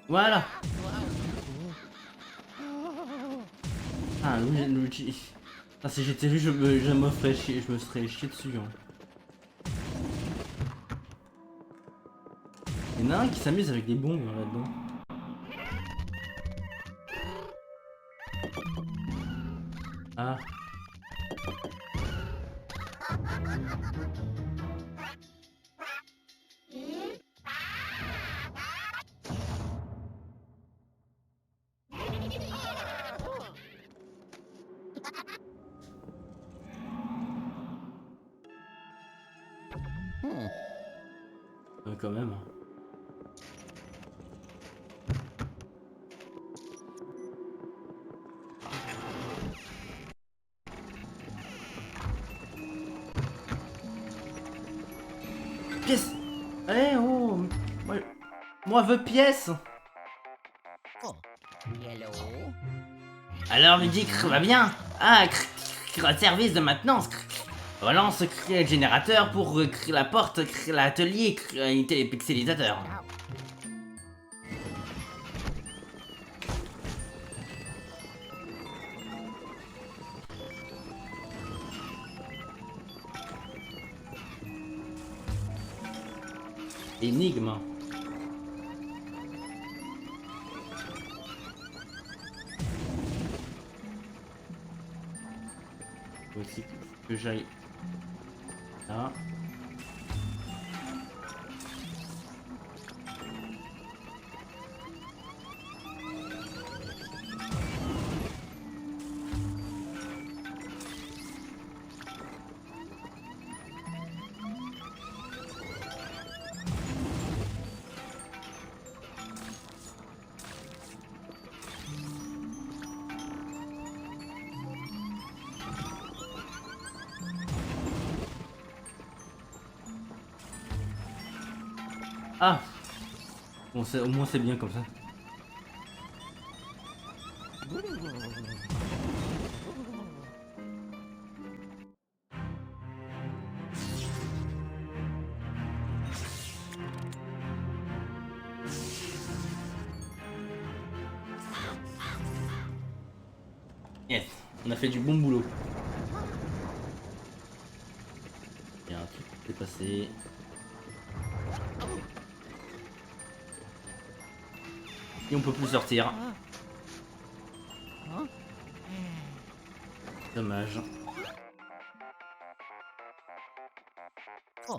Voilà. Ah, l'outil. Ah, si j'étais lui, je me ferais chier, je me serais chié dessus. Hein. Il y en a un qui s'amuse avec des bombes là-dedans. Ah. Quand même. Pièce. Eh oh. Moi veux pièce. Yellow. Alors lui dit va bien. Ah, service de maintenance. Relance le générateur pour créer la porte, créer l'atelier, créer un télépixelisateur. Énigme. Faut aussi que j'aille là. Ah bon, au moins c'est bien comme ça. Yes, on a fait du bon boulot. Il y a un truc qui s'est passé. Et on peut plus sortir. Dommage. Oh,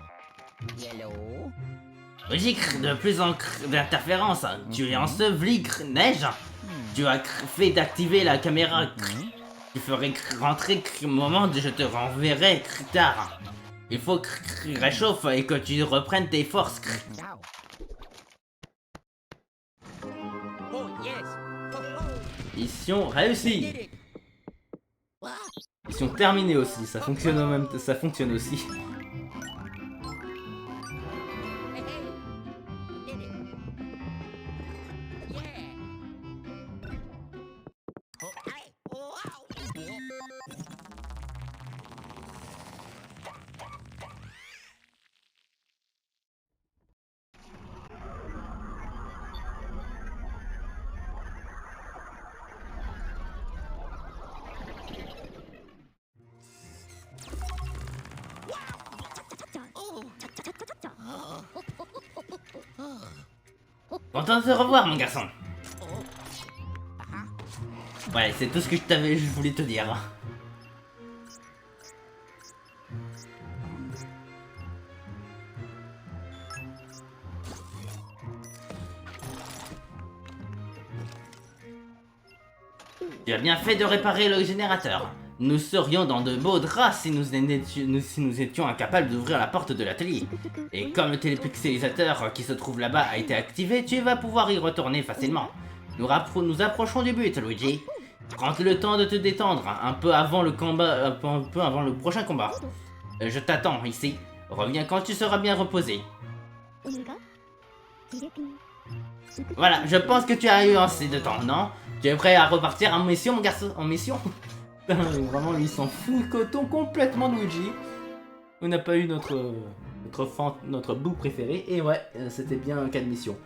yellow. Luigi, de plus en d'interférences. Tu es enseveli, neige. Tu as fait d'activer la caméra. Tu ferais rentrer au moment où je te renverrai tard. Il faut que réchauffe et que tu reprennes tes forces. Ciao. Oh, yes. Oh, oh. Mission réussie. Did it. What? Mission terminée aussi. Ça fonctionne en même temps. Ça fonctionne aussi. Hey, hey. Did it. Yeah. Oh, hey. Oh, ow. Content de te revoir, mon garçon. Ouais, c'est tout ce que je voulais te dire. Tu as bien fait de réparer le générateur. Nous serions dans de beaux draps si nous étions incapables d'ouvrir la porte de l'atelier. Et comme le télépixelisateur qui se trouve là-bas a été activé, tu vas pouvoir y retourner facilement. Nous approchons du but, Luigi. Prends le temps de te détendre, un peu avant le combat, un peu avant le prochain combat. Je t'attends ici. Reviens quand tu seras bien reposé. Voilà, je pense que tu as eu assez de temps, non? Tu es prêt à repartir en mission, mon garçon? En mission? Vraiment, lui, il s'en fout coton complètement de Luigi. On n'a pas eu notre bout préféré. Et ouais, c'était bien un cas de mission.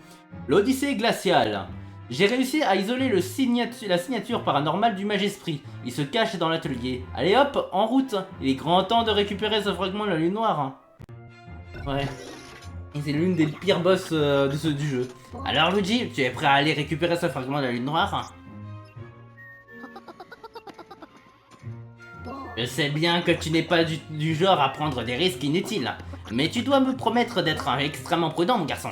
L'Odyssée glaciale. J'ai réussi à isoler la signature paranormale du Mage-Esprit. Il se cache dans l'atelier. Allez hop, en route. Il est grand temps de récupérer ce fragment de la lune noire. Ouais. Et c'est l'une des pires boss du jeu. Alors Luigi, tu es prêt à aller récupérer ce fragment de la lune noire? Je sais bien que tu n'es pas du genre à prendre des risques inutiles, mais tu dois me promettre d'être extrêmement prudent, mon garçon.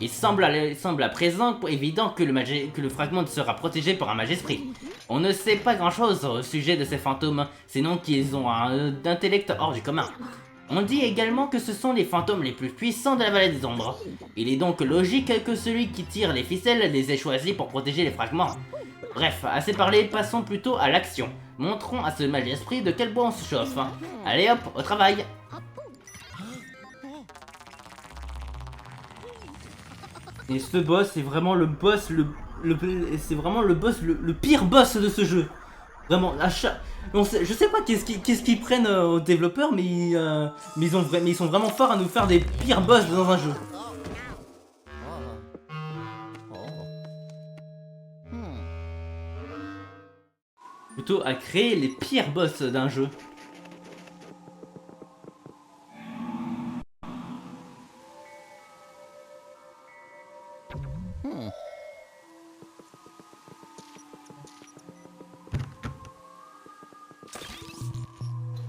Il semble à présent évident que le fragment sera protégé par un mage-esprit. On ne sait pas grand-chose au sujet de ces fantômes, sinon qu'ils ont un intellect hors du commun. On dit également que ce sont les fantômes les plus puissants de la vallée des ombres. Il est donc logique que celui qui tire les ficelles les ait choisis pour protéger les fragments. Bref, assez parlé, passons plutôt à l'action. Montrons à ce mage-esprit de quel bois on se chauffe. Allez hop, au travail. Et ce boss, c'est vraiment le boss, c'est vraiment le boss, le pire boss de ce jeu. Vraiment, je sais pas qu'est-ce qu'ils prennent aux développeurs, mais ils sont vraiment forts à nous faire des pires boss dans un jeu. Plutôt à créer les pires boss d'un jeu.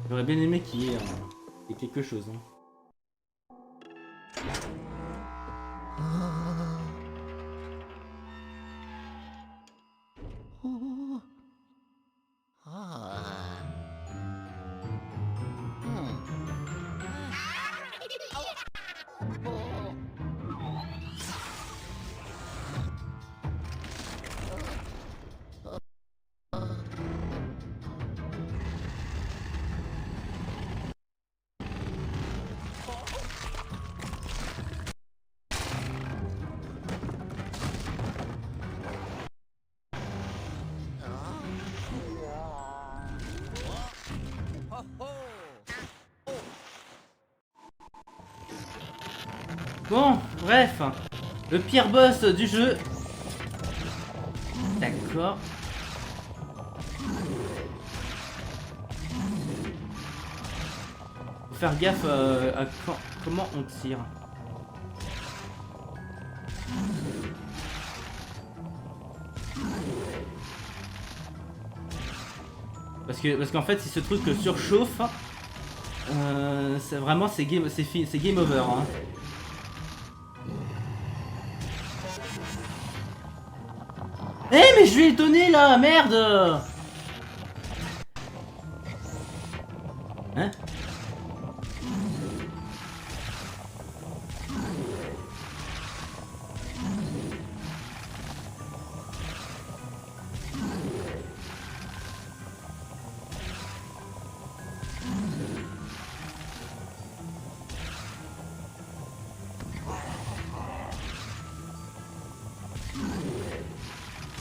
J'aurais bien aimé qu'il y ait quelque chose. Hein. Bon, bref. Le pire boss du jeu. D'accord. Faut faire gaffe à comment on tire. Parce qu'en fait si ce truc surchauffe, c'est vraiment c'est game over. Hein. Eh mais je lui ai donné là, merde. Hein?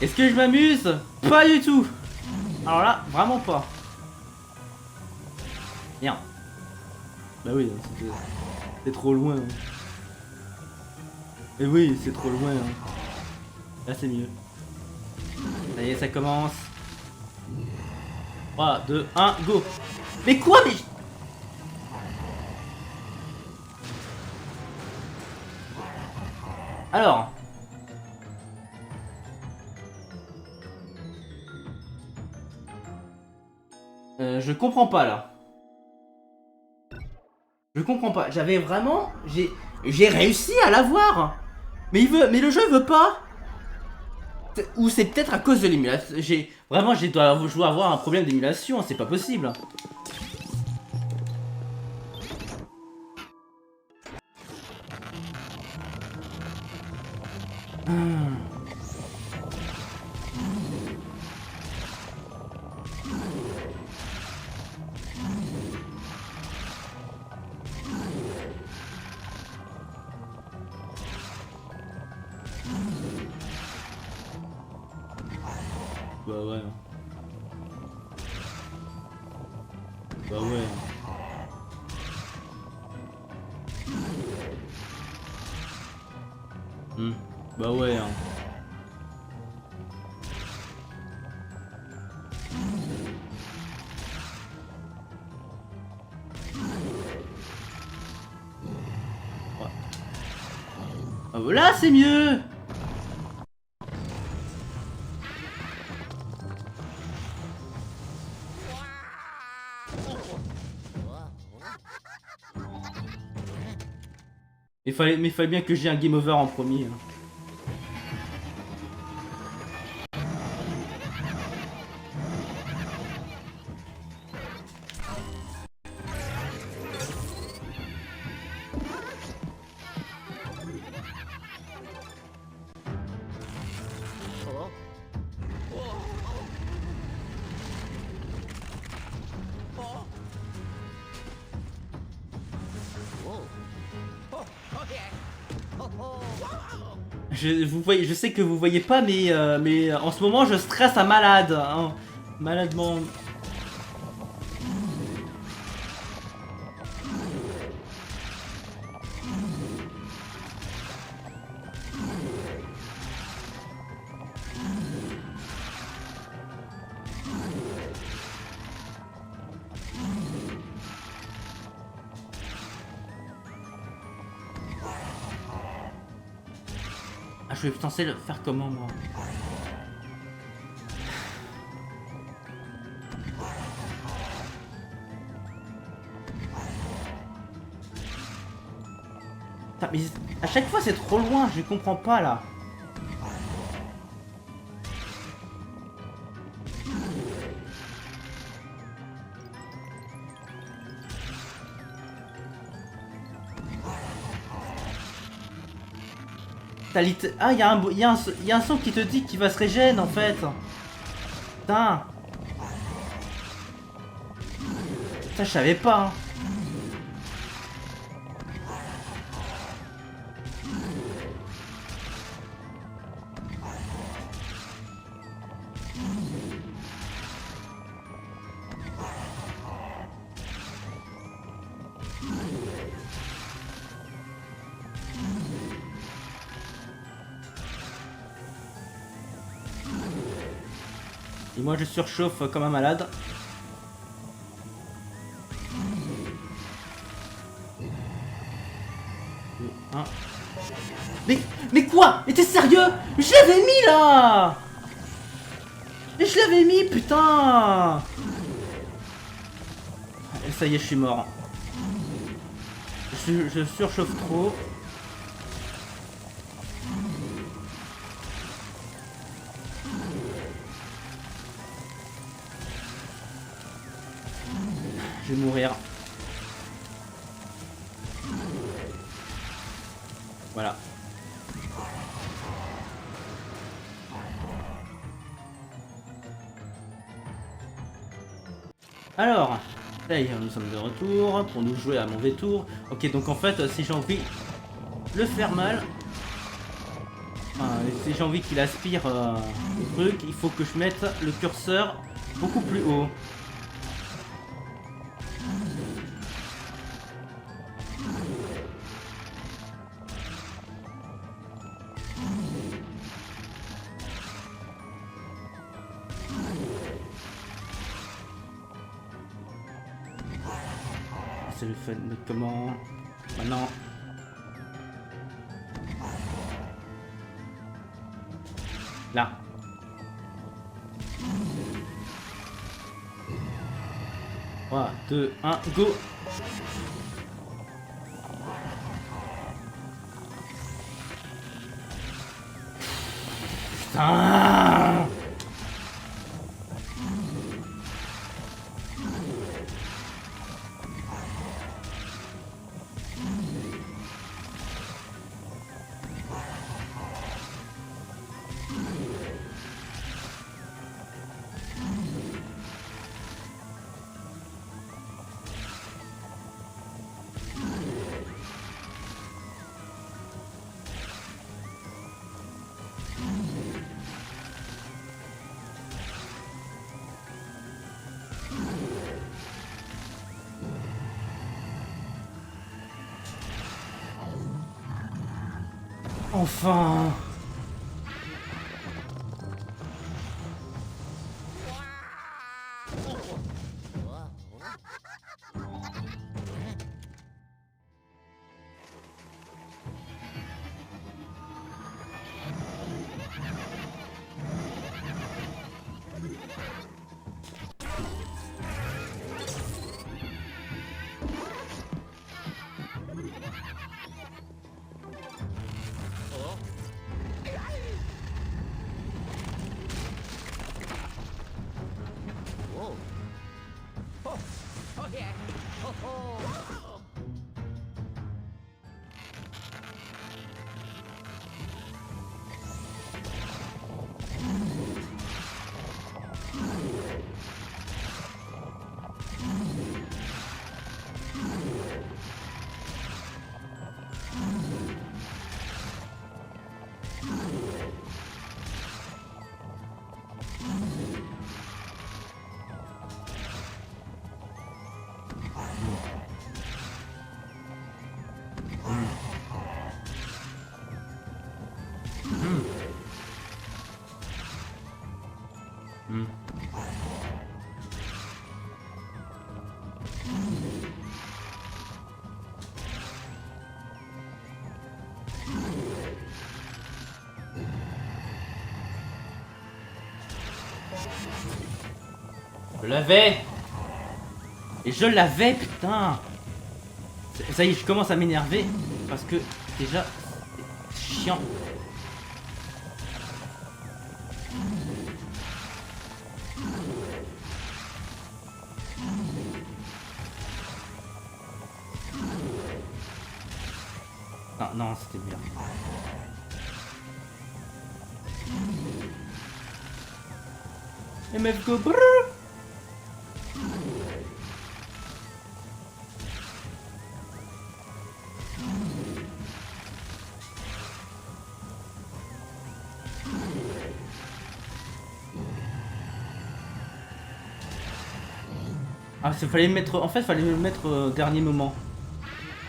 Est-ce que je m'amuse? Pas du tout. Alors là, vraiment pas. Bien. Bah oui, c'est trop loin. Hein. Et oui, c'est trop loin. Hein. Là, c'est mieux. Ça y est, ça commence. 3, 2, 1, go. Mais quoi? Mais... Alors... je comprends pas là. Je comprends pas. J'avais vraiment... J'ai réussi à l'avoir. Mais le jeu veut pas. Ou c'est peut-être à cause de l'émulation. Vraiment, je dois avoir un problème d'émulation. C'est pas possible. Bah ouais. Bah ouais. Bah ouais. Hein. Ouais. Ah, voilà, c'est mieux. Mais il fallait bien que j'ai un game over en premier. Hein. Je sais que vous voyez pas, mais en ce moment je stresse à malade, hein. Maladement. Ah, je suis censé le faire comment moi? Putain, mais à chaque fois c'est trop loin, je comprends pas là. Ah, il y a un son qui te dit qu'il va se régénérer en fait. Putain. Ça, je savais pas. Hein. Et moi je surchauffe comme un malade. Un. Mais quoi? Mais t'es sérieux? Je l'avais mis là! Mais je l'avais mis, putain! Et ça y est, je suis mort. Je surchauffe trop. Je vais mourir. Voilà. Alors, là nous sommes de retour pour nous jouer à mauvais tour. Ok, donc en fait, si j'ai envie de le faire mal, si j'ai envie qu'il aspire le truc, il faut que je mette le curseur beaucoup plus haut. C'est le fait de comment maintenant. Là. 3, 2, 1, go. Putain. Enfin. Je l'avais. Et je l'avais, putain. Ça y est, je commence à m'énerver. Parce que, déjà, c'est chiant. Non, non, c'était bien. MF go brrr. Ah, fallait le mettre. En fait, fallait le mettre au dernier moment.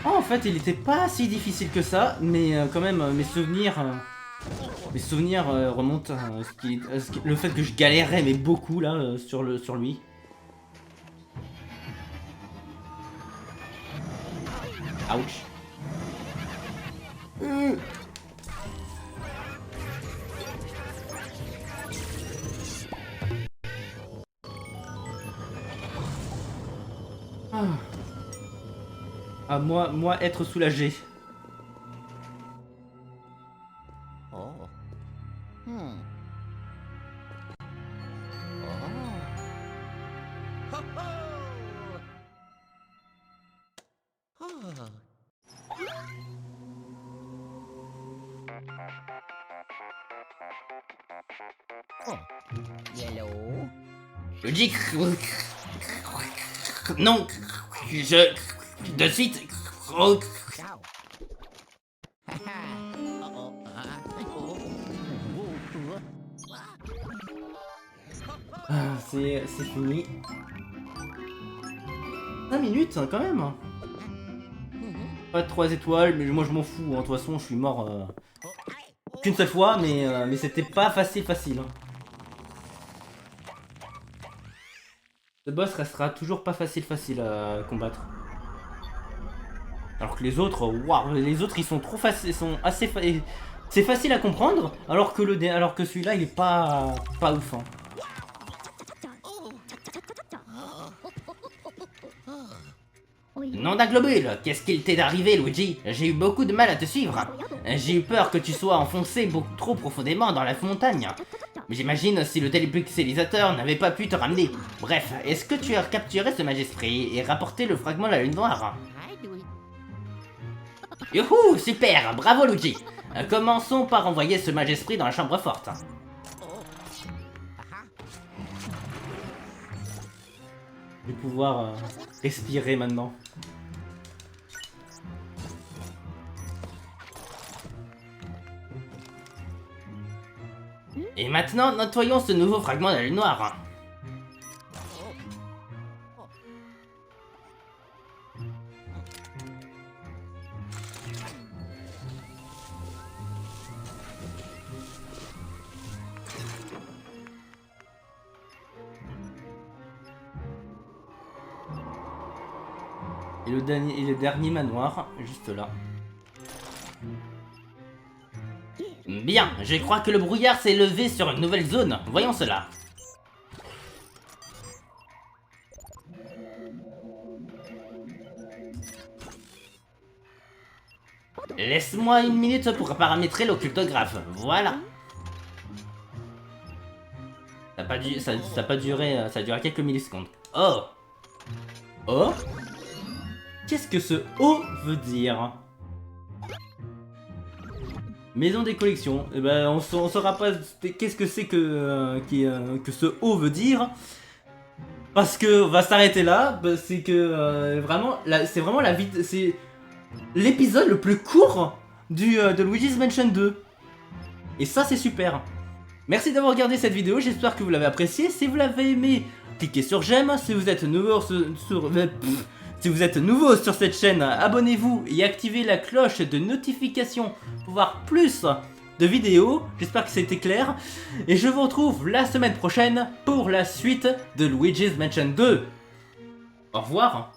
Oh, en fait, il était pas si difficile que ça, mais quand même, mes souvenirs. Mes souvenirs remontent à le fait que je galérais mais beaucoup là sur lui. Ouch. Ah, moi être soulagé. Oh. Hmm. Oh. Ho ho. Oh. Oh. Yellow. Luigi. Non. De suite. Oh. Ciao. Uh-oh. Ah, c'est fini. 5 minutes hein, quand même. Pas de 3 étoiles, mais moi je m'en fous. Hein. De toute façon, je suis mort qu'une seule fois, mais c'était pas facile. Hein. Ce boss restera toujours pas facile à combattre. Alors que les autres, waouh, les autres ils sont trop faciles, ils sont assez c'est facile à comprendre, alors que celui-là il est pas ouf. Hein. Nom d'un globule, qu'est-ce qu'il t'est arrivé, Luigi? J'ai eu beaucoup de mal à te suivre. J'ai eu peur que tu sois enfoncé beaucoup trop profondément dans la montagne. Mais j'imagine si le télépixelisateur n'avait pas pu te ramener. Bref, est-ce que tu as capturé ce Magesprit et rapporté le fragment de la lune noire? Youhou, super, bravo Luigi. Commençons par envoyer ce Magesprit dans la chambre forte. Je vais pouvoir respirer maintenant. Et maintenant, nettoyons ce nouveau fragment de la lune noire. Et le dernier manoir, juste là. Bien, je crois que le brouillard s'est levé sur une nouvelle zone. Voyons cela. Laisse-moi une minute pour paramétrer l'occultographe. Voilà. Ça a pas duré, ça a duré quelques millisecondes. Oh. Oh. Qu'est-ce que ce O veut dire? Maison des collections. Eh ben, on saura pas qu'est-ce que c'est que ce O veut dire. Parce que on va s'arrêter là. C'est que vraiment, c'est vraiment c'est l'épisode le plus court de Luigi's Mansion 2. Et ça, c'est super. Merci d'avoir regardé cette vidéo. J'espère que vous l'avez appréciée. Si vous l'avez aimé, cliquez sur j'aime. Si vous êtes nouveau Si vous êtes nouveau sur cette chaîne, abonnez-vous et activez la cloche de notification pour voir plus de vidéos. J'espère que c'était clair. Et je vous retrouve la semaine prochaine pour la suite de Luigi's Mansion 2. Au revoir.